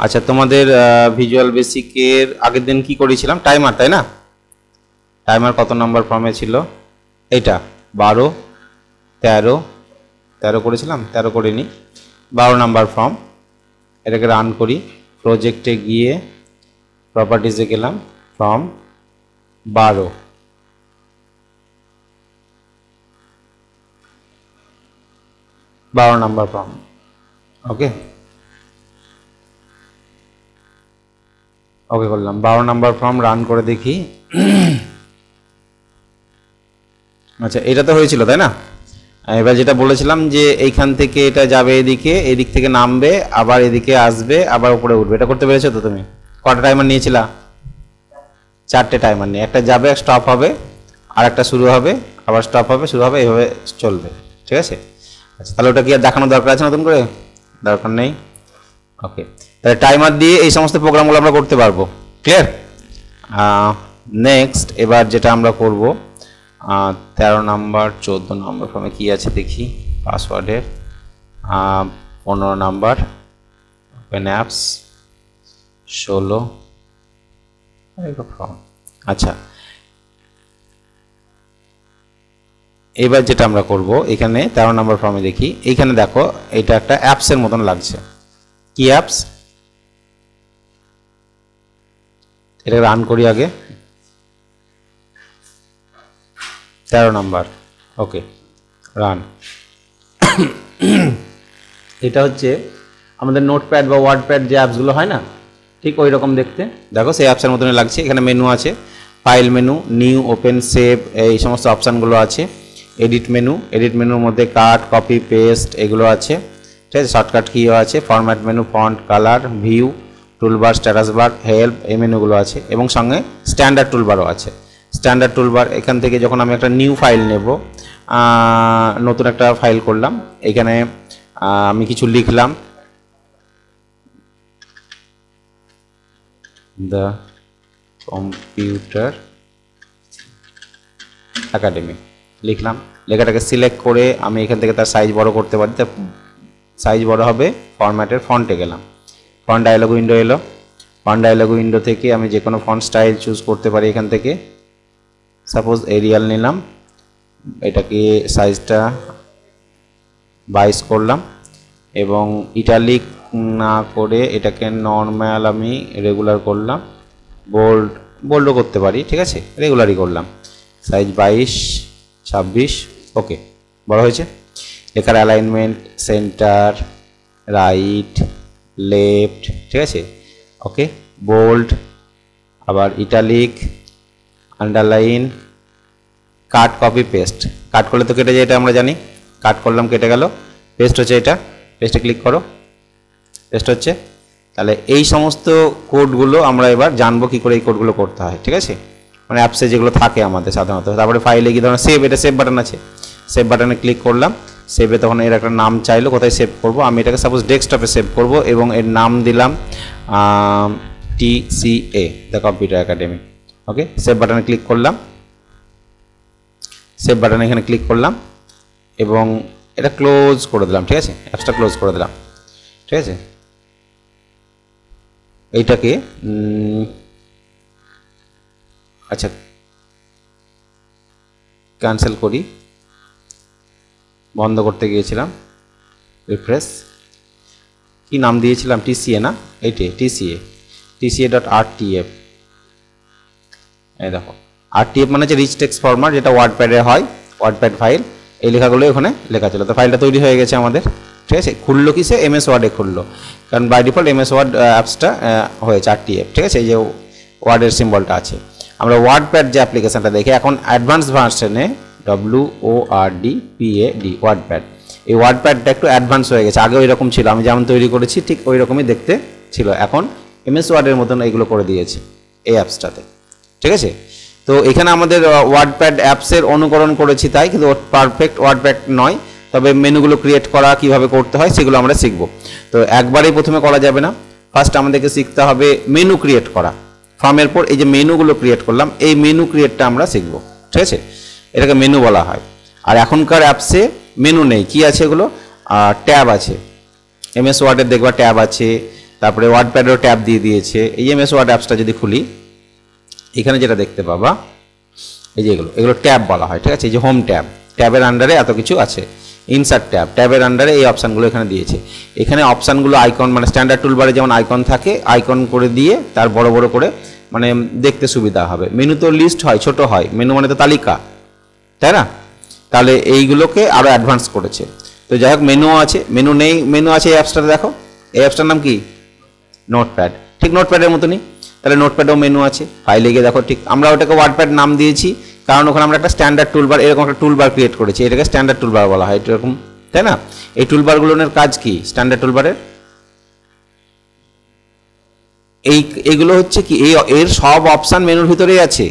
আচ্ছা, তোমাদের ভিজুয়াল বেসিকের আগের দিন কি করেছিলাম? টাইমার, তাই না? টাইমার কত নাম্বার ফর্মে ছিল? এইটা 12, 13 13 করেছিলাম, 13 করিনি, 12 নাম্বার ফর্ম। এটাকে রান করি। প্রজেক্টে গিয়ে প্রপার্টিজে গেলাম, ফর্ম 12, নাম্বার ফর্ম। ওকে ওকে করলাম। 12 নাম্বার ফর্ম রান করে দেখি। আচ্ছা, এটা তো হয়েছিল, তাই না? এবার যেটা বলেছিলাম যে এইখান থেকে এটা যাবে এদিকে, এদিক থেকে নামবে, আবার এদিকে আসবে, আবার উপরে উঠবে। এটা করতে পেরেছো তো তুমি? কটা টাইমার নিয়েছিলা? 4টে টাইমার নিয়ে, একটা যাবে, স্টপ হবে, আর একটা শুরু হবে, আবার স্টপ হবে, শুরু হবে, এইভাবে চলবে। ঠিক আছে? আচ্ছা, তাহলে ওটা কি আর দেখানোর দরকার আছে নতুন করে? দরকার নেই। ওকে, তাহলে টাইমার দিয়ে এই সমস্ত প্রোগ্রামগুলো আমরা করতে পারবো। ক্লিয়ার? নেক্সট, এবার যেটা আমরা করব, 13 নাম্বার 14 নাম্বার ফর্মে কি আছে দেখি। পাসওয়ার্ডের 15 নাম্বার, ওপেন অ্যাপস 16 ফর্ম। আচ্ছা, এবার যেটা আমরা করব, এখানে 13 নাম্বার ফর্মে দেখি, এইখানে দেখো এটা একটা অ্যাপসের মতন লাগছে। কি অ্যাপস? এটা রান করি আগে। 13 নাম্বার, ওকে, রান। এটা হচ্ছে আমাদের নোটপ্যাড বা ওয়ার্ডপ্যাড যে অ্যাপসগুলো হয় না, ঠিক ওই রকম দেখতে। দেখো সেই অ্যাপসের মতনই লাগছে। এখানে মেনু আছে, file menu, new, open, save, এই সমস্ত অপশানগুলো আছে। এডিট মেনু, এডিট মেনুর মধ্যে কাট, কপি, পেস্ট এগুলো আছে। ঠিক আছে? শর্টকাট কিও আছে, format menu, font, colour, view, toolbar, status bar, help, এই মেনুগুলো আছে, এবং সঙ্গে স্ট্যান্ডার্ড টুলবারও আছে। স্ট্যান্ডার্ড টুলবার, এখান থেকে যখন আমি একটা নিউ ফাইল নেব, নতুন একটা ফাইল করলাম, এখানে আমি কিছু লিখলাম, দ্য কম্পিউটার একাডেমি লিখলাম। লেখাটাকে সিলেক্ট করে আমি এখান থেকে তার সাইজ বড় করতে পারি। তার সাইজ বড় হবে, ফরম্যাটের ফন্টে গেলাম, ফন্ট ডায়ালগ উইন্ডো এলো। ফন্ট ডায়ালগ উইন্ডো থেকে আমি যে কোনো ফন্ট স্টাইল চুজ করতে পারি এখান থেকে। সাপোজ এরিয়াল নিলাম, এটাকে সাইজটা 22 করলাম, এবং ইটালিক না করে এটাকে নর্মাল আমি রেগুলার করলাম। বোল্ডও করতে পারি, ঠিক আছে, রেগুলারই করলাম। সাইজ 22, 26, ওকে, বড় হয়েছে। লেখার অ্যালাইনমেন্ট, সেন্টার, রাইট, লেফট, ঠিক আছে, ওকে। বোল্ড, আবার ইটালিক, আন্ডারলাইন, কাট, কপি, পেস্ট। কাট করলে তো কেটে যায়, এটা আমরা জানি। কাট করলাম, কেটে গেল। পেস্ট হচ্ছে এটা, পেস্টে ক্লিক করো, পেস্ট হচ্ছে। তাহলে এই সমস্ত কোডগুলো আমরা এবার জানবো কি করে এই কোডগুলো করতে হয়। ঠিক আছে? মানে অ্যাপসে যেগুলো থাকে আমাদের সাধারণত। তারপরে ফাইলে গিয়ে ধরুন সেভ, এটা সেভ বাটন আছে, সেভ বাটনে ক্লিক করলাম। সেভে তখন এর একটা নাম চাইলো, কোথায় সেভ করব। আমি এটাকে সাপোজ ডেস্কটপে সেভ করব, এবং এর নাম দিলাম TCA, the computer academy. Okay, save বাটনে ক্লিক করলাম, সেভ বাটনে এখানে ক্লিক করলাম, এবং এটা ক্লোজ করে দিলাম। ঠিক আছে? অ্যাপসটা ক্লোজ করে দিলাম। ঠিক আছে? এইটাকে আচ্ছা ক্যান্সেল করি, বন্ধ করতে গিয়েছিলাম, রিফ্রেশ। কি নাম দিয়েছিলাম? TCA না? এইটাই TCA.RTF। এই দেখো, RTF মানে হচ্ছে রিচ টেক্সট ফরম্যাট, যেটা ওয়ার্ডপ্যাডে হয়, ওয়ার্ডপ্যাড ফাইল। এই লেখাগুলো ওখানে লেখা ছিল। তো ফাইলটা তৈরি হয়ে গেছে আমাদের। ঠিক আছে? খুললো কি সে? MS ওয়ার্ডে খুললো, কারণ বাই ডিফল্ট MS ওয়ার্ড অ্যাপসটা হয়েছে RTF। ঠিক আছে? এই যে ওয়ার্ডের সিম্বলটা আছে। আমরা ওয়ার্ডপ্যাড যে অ্যাপ্লিকেশনটা দেখি এখন অ্যাডভান্স ভার্সনে, WORDPAD, ওয়ার্ডপ্যাড। এই ওয়ার্ডপ্যাডটা একটু অ্যাডভান্স হয়ে গেছে। আগে ওই রকম ছিল, আমি যেমন তৈরি করেছি ঠিক ওই রকমই দেখতে ছিল। এখন MS ওয়ার্ডের মতন এইগুলো করে দিয়েছে এই অ্যাপসটাতে। ঠিক আছে? তো এখানে আমাদের ওয়ার্ডপ্যাড অ্যাপসের অনুকরণ করেছি তাই, কিন্তু পারফেক্ট ওয়ার্ডপ্যাড নয়। তবে মেনুগুলো ক্রিয়েট করা কিভাবে করতে হয় সেগুলো আমরা শিখব। তো একবারেই প্রথমে করা যাবে না, ফার্স্ট আমাদেরকে শিখতে হবে মেনু ক্রিয়েট করা। ফর্মের পর এই যে মেনুগুলো ক্রিয়েট করলাম, এই মেনু ক্রিয়েটটা আমরা শিখব। ঠিক আছে? এটাকে মেনু বলা হয়। আর এখনকার অ্যাপসে মেনু নেই। কি আছে এগুলো? ট্যাব আছে। MS ওয়ার্ডের দেখবা ট্যাব আছে, তারপরে ওয়ার্ডপ্যাডেরও ট্যাব দিয়ে দিয়েছে। এই এমএস ওয়ার্ড অ্যাপসটা যদি খুলি, এখানে যেটা দেখতে পাবা, এই যে এগুলো ট্যাব বলা হয়, ঠিক আছে। এই যে হোম ট্যাব, ট্যাবের আন্ডারে এত কিছু আছে। ইনসার্ট ট্যাব, ট্যাবের আন্ডারে এই অপশানগুলো এখানে দিয়েছে। এখানে অপশানগুলো আইকন, মানে স্ট্যান্ডার্ড টুলবারে যেমন আইকন থাকে, আইকন করে দিয়ে তার বড় বড় করে মানে দেখতে সুবিধা হবে। মেনু তো লিস্ট হয়, ছোট হয়, মেনু মানে তো তালিকা, তাই না? তাহলে এইগুলোকে আরও অ্যাডভান্স করেছে। তো যাই হোক, মেনু আছে, মেনু নেই, মেনু আছে এই অ্যাপসটাতে। দেখো এই অ্যাপসটার নাম কি? নোটপ্যাড। ঠিক নোটপ্যাডের মতনই, তাহলে নোটপ্যাডেও মেনু আছে। ফাইলে গিয়ে দেখো, ঠিক আমরা ওটাকে ওয়ার্ডপ্যাড নাম দিয়েছি কারণ ওখানে আমরা একটা স্ট্যান্ডার্ড টুলবার, এরকম একটা টুলবার ক্রিয়েট করেছি, এটাকে স্ট্যান্ডার্ড টুলবার বলা হয় এরকম, তাই না? এই টুলবারগুলোর কাজ কি স্ট্যান্ডার্ড টুলবারের? এইগুলো হচ্ছে কি, এর সব অপশান মেনুর ভিতরেই আছে।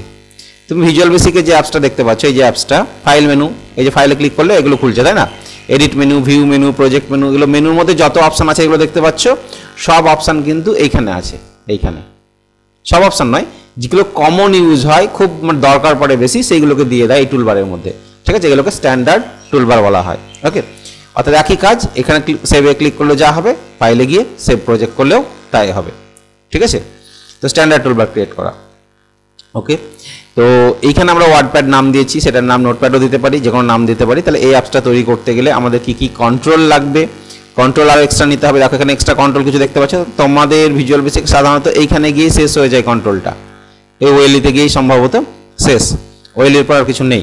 তুমি ভিজুয়াল বেসিকের যে অ্যাপসটা দেখতে পাচ্ছ, এই যে অ্যাপসটা, ফাইল মেনু, এই যে ফাইলে ক্লিক করলে এগুলো খুলছে, তাই না? Edit menu, view menu, project menu, এগুলো মেনুর মধ্যে যত অপশান আছে এগুলো দেখতে পাচ্ছ, সব অপশান কিন্তু এইখানে আছে। এইখানে সব অপশান নয়, যেগুলো কমন ইউজ হয়, খুব দরকার পড়ে বেশি, সেইগুলোকে দিয়ে দেয় এই টুলবারের মধ্যে, ঠিক আছে। এগুলোকে স্ট্যান্ডার্ড টুলবার বলা হয়। ওকে, অর্থাৎ একই কাজ, এখানে সেভে ক্লিক করলে যা হবে, ফাইলে গিয়ে সেভ প্রজেক্ট করলেও তাই হবে, ঠিক আছে। তো স্ট্যান্ডার্ড টুলবার ক্রিয়েট করা। ওকে, তো এইখানে আমরা ওয়ার্ডপ্যাড নাম দিয়েছি, সেটার নাম নোটপ্যাডও দিতে পারি, যে কোনো নাম দিতে পারি। তাহলে এই অ্যাপসটা তৈরি করতে গেলে আমাদের কি কি কন্ট্রোল লাগবে, কন্ট্রোল আরও এক্সট্রা নিতে হবে। দেখো এখানে এক্সট্রা কন্ট্রোল কিছু দেখতে পাচ্ছ। তোমাদের ভিজুয়াল বেসিক সাধারণত এইখানে গিয়ে শেষ হয়ে যায় কন্ট্রোলটা, এই ওয়েলিতে গিয়েই সম্ভবত শেষ, ওয়েলির পর আর কিছু নেই।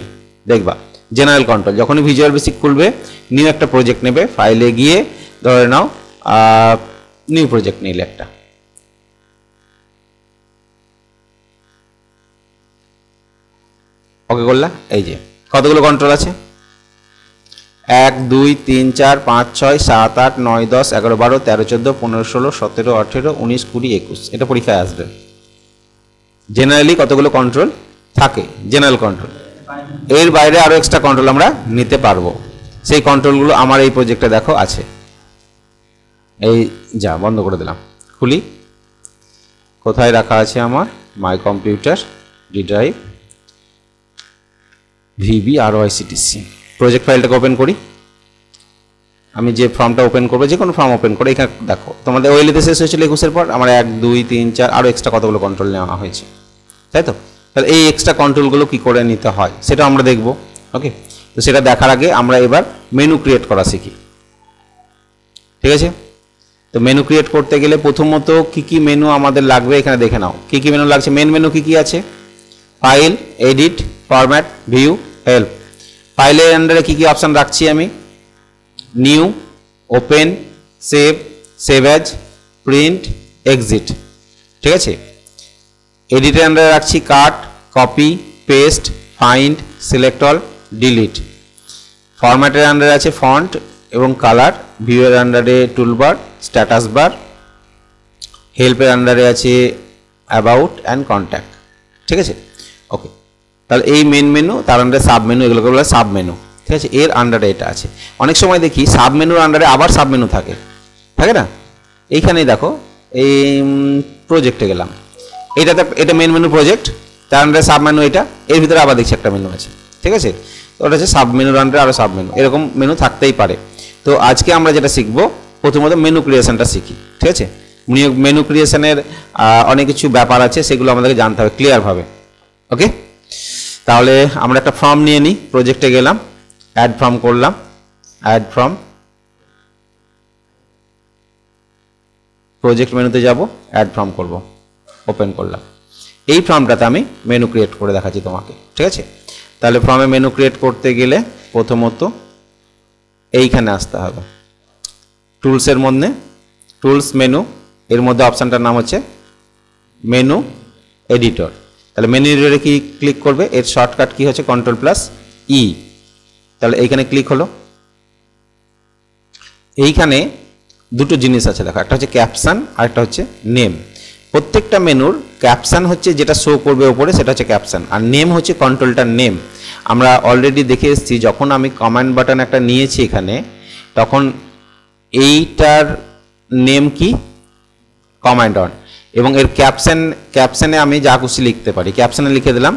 দেখবা জেনারেল কন্ট্রোল, যখনই ভিজুয়াল বেসিক খুলবে, নিউ একটা প্রজেক্ট নেবে, ফাইলে গিয়ে ধরে নাও নিউ প্রজেক্ট নিলে একটা, ওকে করলা। এই যে কতগুলো কন্ট্রোল আছে, 1 2 3 4 5 6 7 8 9 10 11 12 13 14 15 16 17 18 19 20 21, এটা পরীক্ষায় আসবে। জেনারেলি কতগুলো কন্ট্রোল থাকে, জেনারেল কন্ট্রোল, এর বাইরে আরও এক্সট্রা কন্ট্রোল আমরা নিতে পারবো। সেই কন্ট্রোলগুলো আমার এই প্রজেক্টে দেখো আছে। এই যা বন্ধ করে দিলাম, খুলি, কোথায় রাখা আছে আমার? My computer, D drive, VB ROICTC, project ফাইলটাকে ওপেন করি। আমি যে ফর্মটা ওপেন করবো, যে কোনো ফর্ম ওপেন করে এখানে দেখো তোমাদের ওয়েলিতে শেষ হয়েছিল 21-এর পর, আমার 1 2 3 4 আরও এক্সট্রা কতগুলো কন্ট্রোল নেওয়া হয়েছে, তাই তো? তাহলে এই এক্সট্রা কন্ট্রোলগুলো কী করে নিতে হয় সেটা আমরা দেখব। ওকে, তো সেটা দেখার আগে আমরা এবার মেনু ক্রিয়েট করা শিখি, ঠিক আছে। তো মেনু ক্রিয়েট করতে গেলে প্রথমত কি কি মেনু আমাদের লাগবে এখানে দেখে নাও। কি কি মেনু লাগছে? মেন মেনু কি কি আছে? File, edit, format, view, help. ফাইলের আন্ডারে কি কি অপশান রাখছি আমি? New, open, save, save as, print, exit, ঠিক আছে। এডিটের আন্ডারে রাখছি cut, copy, paste, find, select all, delete. ফরম্যাটের আন্ডারে আছে ফন্ট এবং কালার। ভিউয়ের আন্ডারে টুলবার, স্ট্যাটাস বার। হেল্পের আন্ডারে আছে অ্যাবাউট অ্যান্ড কন্ট্যাক্ট, ঠিক আছে। ওকে, তাহলে এই মেন মেনু, তার আন্ডারে সাব মেনু, এগুলোকে বলে সাব মেনু, ঠিক আছে। এর আন্ডারে এটা আছে। অনেক সময় দেখি সাব মেনুর আন্ডারে আবার সাব মেনু থাকে, থাকে না? এইখানেই দেখো, এই প্রজেক্টে গেলাম, এটা মেন মেনু প্রজেক্ট, তার আন্ডারে সাব মেনু, এটা এর ভিতরে আবার দেখছি একটা মেনু আছে, ঠিক আছে। তো ওটা হচ্ছে সাব মেনুর আন্ডারে আরও সাব মেনু, এরকম মেনু থাকতেই পারে। তো আজকে আমরা যেটা শিখবো, প্রথমত মেনু ক্রিয়েশনটা শিখি, ঠিক আছে। মেনু ক্রিয়েশনের অনেক কিছু ব্যাপার আছে, সেগুলো আমাদেরকে জানতে হবে ক্লিয়ারভাবে। ওকে, তাহলে আমরা একটা ফর্ম নিয়ে নিই। প্রজেক্টে গেলাম, অ্যাড ফর্ম করলাম, অ্যাড ফর্ম, প্রজেক্ট মেনুতে যাব, অ্যাড ফর্ম করব, ওপেন করলাম। এই ফর্মটাতে আমি মেনু ক্রিয়েট করে দেখাচ্ছি তোমাকে, ঠিক আছে। তাহলে ফর্মে মেনু ক্রিয়েট করতে গেলে প্রথমত এইখানে আসতে হবে, টুলসের মধ্যে, টুলস মেনু, এর মধ্যে অপশানটার নাম হচ্ছে মেনু এডিটর। তাহলে মেনু এডিটরে কি ক্লিক করবে? এর শর্টকাট কি হচ্ছে? Ctrl+E। তাহলে এইখানে ক্লিক হলো। এইখানে দুটো জিনিস আছে দেখো, একটা হচ্ছে ক্যাপশন আর একটা হচ্ছে নেম। প্রত্যেকটা মেনুর ক্যাপশন হচ্ছে যেটা শো করবে ওপরে, সেটা হচ্ছে ক্যাপশন, আর নেম হচ্ছে কন্ট্রোলটার নেম। আমরা অলরেডি দেখে এসেছি, যখন আমি কমান্ড বাটন একটা নিয়েছি এখানে, তখন এইটার নেম কি? Command on. এবং এর ক্যাপশনে আমি যা খুশি লিখতে পারি, ক্যাপশনে লিখে দিলাম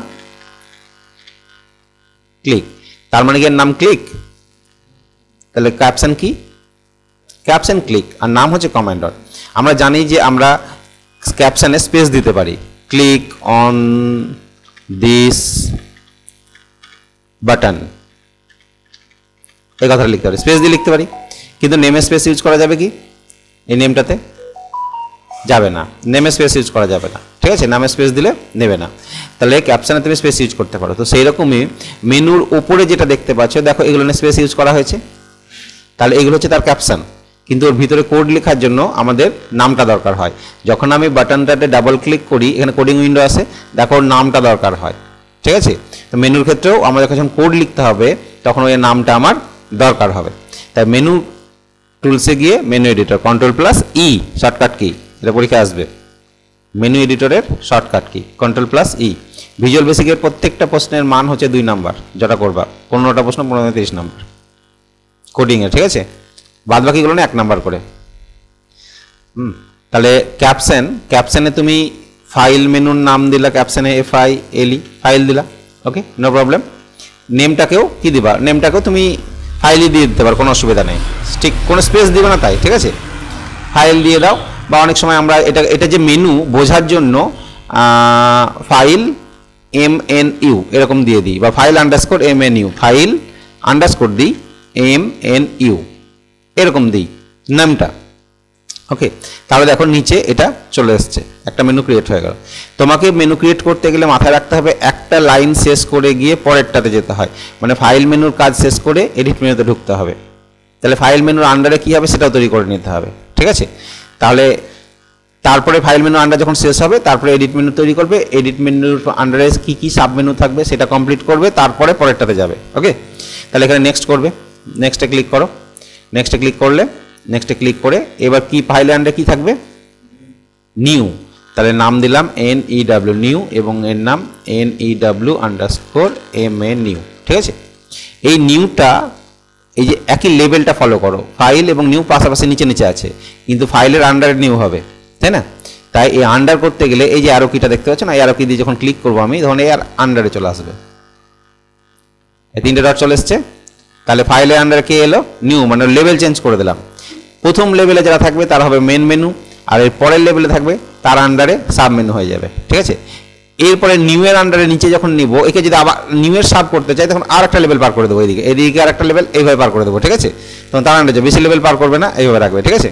ক্লিক, তার মানে কি এর নাম ক্লিক। তাহলে ক্যাপশন কি? ক্যাপশন ক্লিক, আর নাম হচ্ছে কমান্ড অন। আমরা জানি যে আমরা ক্যাপশনে স্পেস দিতে পারি, ক্লিক অন দিস বাটন, এই কথাটা লিখতে পারি, স্পেস দিয়ে লিখতে পারি। কিন্তু নেমে স্পেস ইউজ করা যাবে কি? এই নেমটাতে যাবে না, নেমে স্পেস ইউজ করা যাবে না, ঠিক আছে? নামে স্পেস দিলে নেবে না, তাহলে ক্যাপশনে তুমি স্পেস ইউজ করতে পারো। তো সেই রকমই মেনুর উপরে যেটা দেখতে পাচ্ছ, দেখো এগুলো স্পেস ইউজ করা হয়েছে, তাহলে এগুলো হচ্ছে তার ক্যাপশন। কিন্তু ওর ভিতরে কোড লেখার জন্য আমাদের নামটা দরকার হয়। যখন আমি বাটনটাতে ডাবল ক্লিক করি, এখানে কোডিং উইন্ডো আছে, দেখো ওর নামটা দরকার হয়, ঠিক আছে? তো মেনুর ক্ষেত্রেও আমাদের যখন কোড লিখতে হবে তখন ওই নামটা আমার দরকার হবে। তাই মেনু টুলসে গিয়ে menu editor, Ctrl+E shortcut key, এটা পরীক্ষা আসবে। Menu এডিটরের shortcut key Ctrl+E। Visual বেসিকের প্রত্যেকটা প্রশ্নের মান হচ্ছে 2 নাম্বার, যেটা করবা 15টা প্রশ্ন 15-30 নাম্বার কোডিংয়ে, ঠিক আছে? বাদ বাকিগুলো না 1 নাম্বার করে। তাহলে ক্যাপশনে তুমি ফাইল মেনুর নাম দিলা, ক্যাপশনে FILE ফাইল দিলা, ওকে, নো প্রবলেম। নেমটাকেও কি দিবা, নেমটাকেও তুমি ফাইলই দিয়ে দিতে পারো, কোনো অসুবিধা নেই, ঠিক কোনো স্পেস দিবে না তাই, ঠিক আছে? ফাইল দিয়ে দাও। বা অনেক সময় আমরা এটা যে মেনু বোঝার জন্য ফাইল MNU এরকম দিয়ে দিই, বা file underscore MNU, file underscore দিই MNU এরকম দিই নামটা, ওকে। তাহলে দেখো নিচে এটা চলে এসছে, একটা মেনু ক্রিয়েট হয়ে গেল। তোমাকে মেনু ক্রিয়েট করতে গেলে মাথায় রাখতে হবে একটা লাইন শেষ করে গিয়ে পরেরটাতে যেতে হয়, মানে ফাইল মেনুর কাজ শেষ করে এডিট মেনুতে ঢুকতে হবে। তাহলে ফাইল মেনুর আন্ডারে কী হবে সেটাও তৈরি করে নিতে হবে, ঠিক আছে? তাহলে তারপরে ফাইল মেনু আন্ডার যখন শেষ হবে তারপরে এডিট মেনু তৈরি করবে, এডিট মেনুর আন্ডারে কী কী সাব মেনু থাকবে সেটা কমপ্লিট করবে, তারপরে পরেরটাতে যাবে, ওকে। তাহলে এখানে নেক্সট করবে, নেক্সটে ক্লিক করো, নেক্সটে ক্লিক করলে নেক্সটে ক্লিক করে এবার কি ফাইলের আন্ডারে কী থাকবে, নিউ। তাহলে নাম দিলাম NEW নিউ, এবং এর নাম NEW_MNU, ঠিক আছে? এই নিউটা এই যে একই লেভেলটা ফলো করো, ফাইল এবং নিউ পাশাপাশি নিচে নিচে আছে, কিন্তু ফাইলের আন্ডারে নিউ হবে, তাই না? তাই এই আন্ডার করতে গেলে এই যে অ্যারো কিটা দেখতে পাচ্ছ না, এই অ্যারো কি দিয়ে যখন ক্লিক করবো আমি, তখন এই আন্ডারে চলে আসবে, এই 3টে ডট চলে এসছে। তাহলে ফাইলের আন্ডারে কে এলো, নিউ, মানে লেভেল চেঞ্জ করে দিলাম। প্রথম লেভেলে যারা থাকবে তারা হবে মেন মেনু, আর এর পরের লেভেলে থাকবে তার আন্ডারে সাব মেনু হয়ে যাবে, ঠিক আছে? এরপরে নিউ এর আন্ডারে নিচে যখন নিব, একে যদি আবার নিউ এর সাব করতে চাই তখন আর একটা লেভেল পার করে দেবো, এদিকে আর একটা লেভেল এইভাবে পার করে দেবো, ঠিক আছে? তখন তার আন্ডারে বেশি লেভেল পার করবে না, এইভাবে রাখবে, ঠিক আছে?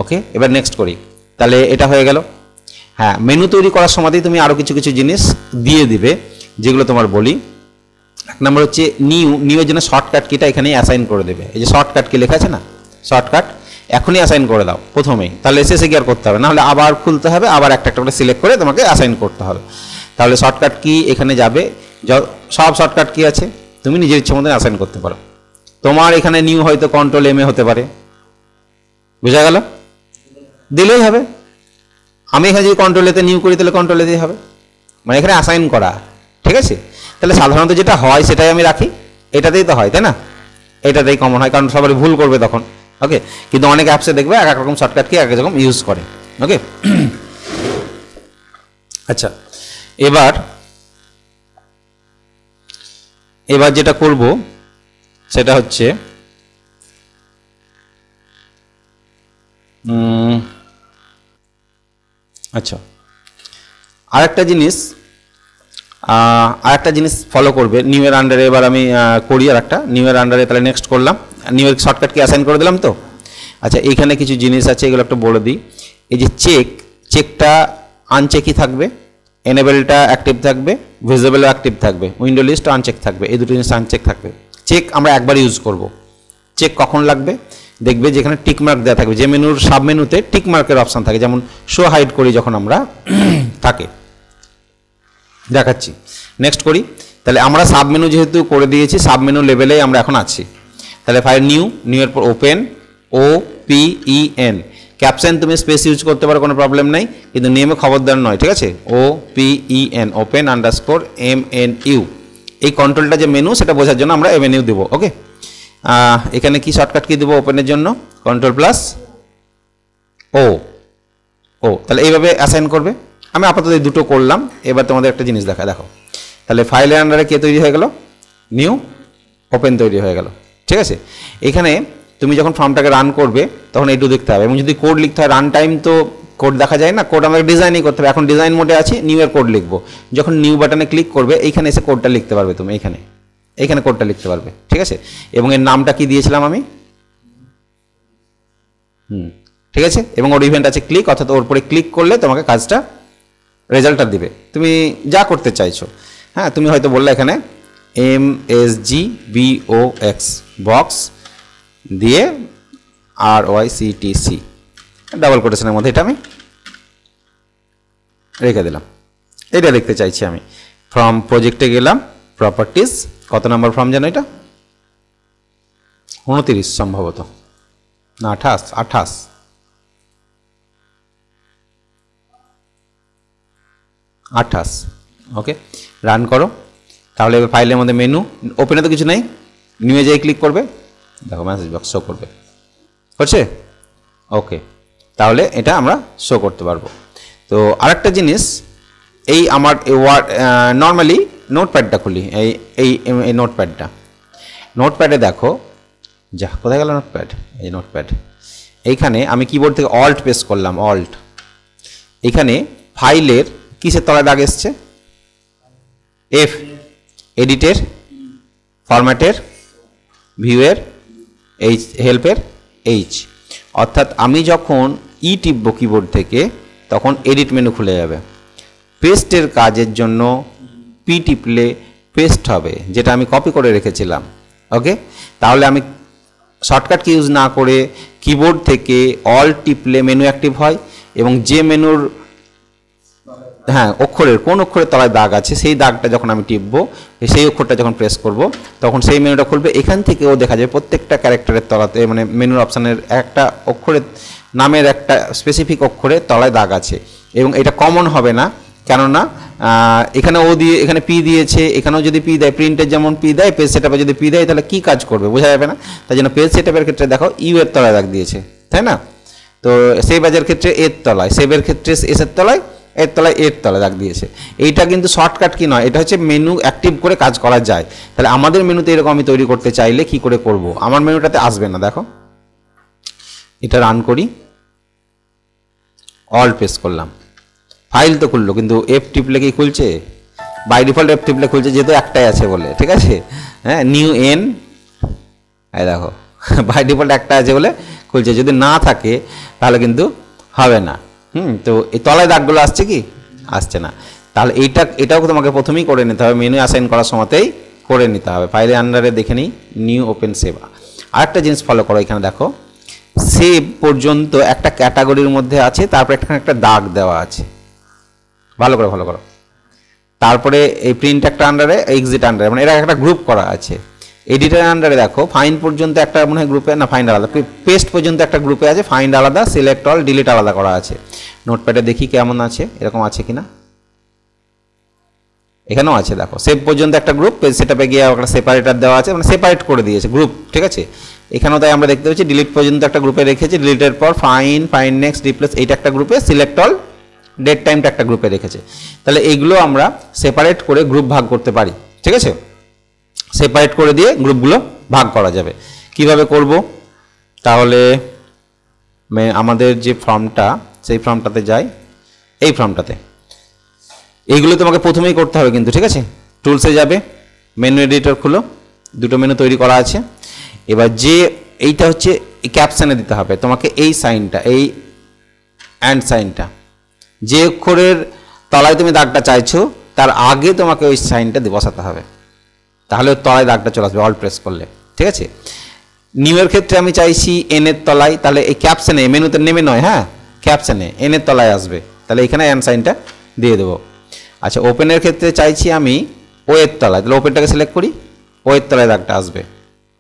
ওকে, এবার নেক্সট করি। তাহলে এটা হয়ে গেল। হ্যাঁ, মেনু তৈরি করার সময়তেই তুমি আরও কিছু কিছু জিনিস দিয়ে দিবে, যেগুলো তোমার বলি। 1 নম্বর হচ্ছে নিউ এর জন্য শর্টকাট কিটা এখানেই অ্যাসাইন করে দেবে। এই যে শর্টকাট কি লেখা আছে না, শর্টকাট এখনই অ্যাসাইন করে দাও প্রথমেই, তাহলে শেষে কি আর করতে হবে না, হলে আবার খুলতে হবে, আবার একটা একটা করে সিলেক্ট করে তোমাকে অ্যাসাইন করতে হবে। তাহলে শর্টকাট কি এখানে যাবে, সব শর্টকাট কি আছে তুমি নিজের ইচ্ছে মতো অ্যাসাইন করতে পারো। তোমার এখানে নিউ হয়তো Ctrl+M হতে পারে, বুঝা গেল? দিলেই হবে। আমি এখানে যদি Ctrl+A নিউ করি তাহলে Ctrl+A দিয়ে হবে, মানে এখানে অ্যাসাইন করা, ঠিক আছে? তাহলে সাধারণত যেটা হয় সেটাই আমি রাখি, এটাতেই তো হয়, তাই না? এটাতেই কমন হয়, কারণ সবাই ভুল করবে তখন, ওকে। কিন্তু অনেক অ্যাপসে দেখবে এক এক রকম শর্টকাটকে এক এক রকম ইউজ করে, ওকে। আচ্ছা, এবার যেটা করব সেটা হচ্ছে আচ্ছা আরেকটা জিনিস ফলো করবে নিউ এর আন্ডারে। এবার আমি করি আর একটা নিউ এর আন্ডারে, তাহলে নেক্সট করলাম, নিউ এর শর্টকাট কি অ্যাসাইন করে দিলাম তো। আচ্ছা, এইখানে কিছু জিনিস আছে, এগুলো একটু বলে দিই। এই যে চেকটা আনচেকই থাকবে, এনেবেলটা অ্যাক্টিভ থাকবে, ভিজিবলও অ্যাক্টিভ থাকবে, উইন্ডো লিস্ট আনচেক থাকবে, এই দুটো জিনিস আনচেক থাকবে। চেক আমরা একবার ইউজ করব। চেক কখন লাগবে, দেখবে যেখানে টিক মার্ক দেওয়া থাকবে, যে মেনুর সাব মেনুতে টিক মার্কের অপশান থাকে, যেমন শো হাইড করি যখন আমরা থাকে, দেখাচ্ছি। নেক্সট করি। তাহলে আমরা সাব মেনু যেহেতু করে দিয়েছি, সাব মেনু লেভেলে আমরা এখন আছি। তাহলে ফাইল নিউ এর পর ওপেন, OPEN, ক্যাপশন তুমি স্পেস ইউজ করতে পারো, কোনো প্রবলেম নাই, কিন্তু নেমে খবরদার নয়, ঠিক আছে? OPEN open_MNU, এই কন্ট্রোলটা যে মেনু সেটা বোঝার জন্য আমরা MNU দেবো, ওকে। এখানে কি শর্টকাট কি দেবো ওপেনের জন্য, Ctrl+O, তাহলে এইভাবে অ্যাসাইন করবে। আমি আপাতত এই দুটো করলাম। এবার তোমাদের একটা জিনিস দেখো, তাহলে ফাইলের আন্ডারে কে তৈরি হয়ে গেল, নিউ, ওপেন তৈরি হয়ে গেল, ঠিক আছে? এখানে তুমি যখন ফর্মটাকে রান করবে তখন এইটু দেখতে হবে। এবং যদি কোড লিখতে হয়, রান টাইম তো কোড দেখা যায় না, কোড আমাকে ডিজাইনই করতে হবে। এখন ডিজাইন মোডে আছি, নিউ এর কোড লিখবো। যখন নিউ বাটনে ক্লিক করবে এইখানে এসে কোডটা লিখতে পারবে তুমি, এইখানে কোডটা লিখতে পারবে, ঠিক আছে। এবং এর নামটা কি দিয়েছিলাম আমি, ঠিক আছে। এবং ওর ইভেন্ট আছে ক্লিক, অর্থাৎ ওর উপরে ক্লিক করলে তোমাকে কাজটা রেজাল্টটা দিবে তুমি যা করতে চাইছো। হ্যাঁ, তুমি হয়তো বললে এখানে MSGBOX বক্স দিয়ে RYCTC ডাবল কোটেশনের মধ্যে এটা আমি রেখে দিলাম। এটা দেখতে চাইছি আমি। ফ্রম প্রজেক্টে গেলাম, প্রপার্টিজ, কত নাম্বার ফর্ম যেন এটা, 29 সম্ভবত, না 28। ওকে, রান করো। তাহলে ফাইলের মধ্যে মেনু, ওপেনে তো কিছু নেই, নিয়ে যাই ক্লিক করবে, দেখো মেসেজ বক্স শো করবে, হচ্ছে ওকে। তাহলে এটা আমরা শো করতে পারবো। তো আরেকটা জিনিস, এই আমার নর্মালি নোটপ্যাডটা খুলি, এই নোটপ্যাডে দেখো, যা কোথায় গেল নোটপ্যাড, এই নোটপ্যাড। এইখানে আমি কিবোর্ড থেকে অল্ট প্রেস করলাম, অল্ট, এখানে ফাইলের কিসের তলায় দাগ এসছে, এফ, এডিটের, ফরম্যাটের, ভিউয়ের, এইচ, হেল্পের, এইচ। অর্থাৎ আমি যখন টিপব কিবোর্ড থেকে তখন এডিট মেনু খুলে যাবে। পেস্টের কাজের জন্য পি টিপলে পেস্ট হবে, যেটা আমি কপি করে রেখেছিলাম। ওকে, তাহলে আমি শর্টকাট কি ইউজ না করে কিবোর্ড থেকে অল টিপলে মেনু অ্যাক্টিভ হয়, এবং যে মেনুর অক্ষরের কোন অক্ষরের তলায় দাগ আছে সেই দাগটা যখন আমি টিপবো, সেই অক্ষরটা যখন প্রেস করব তখন সেই মেনুটা খুলবে। এখান থেকেও দেখা যায় প্রত্যেকটা ক্যারেক্টারের তলাতে, মানে মেনুর অপশানের একটা অক্ষরের নামের একটা স্পেসিফিক অক্ষরের তলায় দাগ আছে, এবং এটা কমন হবে না, কেননা এখানে ও দিয়ে, এখানে পি দিয়েছে, এখানেও যদি পি দেয়, প্রিন্টের যেমন পি দেয়, পেজ সেটআপে যদি পি দেয়, তাহলে কী কাজ করবে বোঝা যাবে না। তাই জন্য পেজ সেটআপের ক্ষেত্রে দেখো ইউ এর তলায় দাগ দিয়েছে, তাই না। তো সেভ এর ক্ষেত্রে এর তলায়, সেভের ক্ষেত্রে এস এর তলায়, এর তলায় এর তলায় দাগ দিয়েছে। এইটা কিন্তু শর্টকাট কি নয়, এটা হচ্ছে মেনু অ্যাক্টিভ করে কাজ করা যায়। তাহলে আমাদের মেনুতে এরকম আমি তৈরি করতে চাইলে কি করে করব, আমার মেনুটাতে আসবে না, দেখো এটা রান করি, অল প্রেস করলাম, ফাইল তো খুললো, কিন্তু এফ টিপলে কি খুলছে, বাই ডিফল্ট এফ টিপলে খুলছে, যেহেতু একটাই আছে বলে, ঠিক আছে। হ্যাঁ, নিউ এন, এই দেখো বাই ডিফল্ট একটা আছে বলে খুলছে, যদি না থাকে তাহলে কিন্তু হবে না। তো এই তলায় দাগগুলো আসছে কি, আসছে না। তাহলে এটাও তোমাকে প্রথমেই করে নিতে হবে, মেনু অ্যাসাইন করার সময়তেই করে নিতে হবে। ফাইলের আন্ডারে দেখে নিই, নিউ ওপেন সেভ। আরেকটা জিনিস ফলো করো, এখানে দেখো সেভ পর্যন্ত একটা ক্যাটাগরির মধ্যে আছে, তারপরে একটা দাগ দেওয়া আছে, ভালো করে ফলো করো। তারপরে এই প্রিন্ট একটা আন্ডারে, এক্সিট আন্ডারে, মানে এরা একটা গ্রুপ করা আছে। এডিটার আন্ডারে দেখো ফাইন্ড পর্যন্ত একটা মনে হয় গ্রুপে, না ফাইন্ড আলাদা, পেস্ট পর্যন্ত একটা গ্রুপে আছে, ফাইন্ড আলাদা, সিলেক্ট অল, ডিলিট আলাদা করা আছে। নোটপ্যাডে দেখি কেমন আছে, এরকম আছে কিনা, এখানেও আছে দেখো, সেভ পর্যন্ত একটা গ্রুপ, পেজ সেটআপে গিয়ে একটা সেপারেটার দেওয়া আছে, মানে সেপারেট করে দিয়েছে গ্রুপ, ঠিক আছে। এখানেও তাই আমরা দেখতে পাচ্ছি ডিলিট পর্যন্ত একটা গ্রুপে রেখেছে, ডিলিটের পর ফাইন্ড নেক্সট, রিপ্লেস, এইটা একটা গ্রুপে, সিলেক্ট অল, ডেট টাইমটা একটা গ্রুপে রেখেছে। তাহলে এইগুলো আমরা সেপারেট করে গ্রুপ ভাগ করতে পারি, ঠিক আছে। সেপারেট করে দিয়ে গ্রুপগুলো ভাগ করা যাবে। কিভাবে করব, তাহলে আমাদের যে ফর্মটা, সেই ফর্মটাতে যাই, এই ফর্মটাতে এইগুলো তোমাকে প্রথমেই করতে হবে কিন্তু, ঠিক আছে। টুলসে যাবে, মেনু এডিটর খুলো, দুটো মেনু তৈরি করা আছে। এবার যে এইটা হচ্ছে ক্যাপশনে দিতে হবে তোমাকে, এই সাইনটা, এই অ্যান্ড সাইনটা, যে অক্ষরের তলায় তুমি দাগটা চাইছো তার আগে তোমাকে ওই সাইনটা বসাতে হবে, তাহলে ওর তলায় দাগটা চলে আসবে অল প্রেস করলে, ঠিক আছে। নিউ এর ক্ষেত্রে আমি চাইছি এন এর তলায়, তাহলে এই ক্যাপশনে, মেনুতে নেমে নয়, হ্যাঁ ক্যাপশনে এন এর তলায় আসবে, তাহলে এখানে অ্যান্ড সাইনটা দিয়ে দেবো। আচ্ছা, ওপেনের ক্ষেত্রে চাইছি আমি ও এর তলায়, তাহলে ওপেনটাকে সিলেক্ট করি, ও এর তলায় দাগটা আসবে,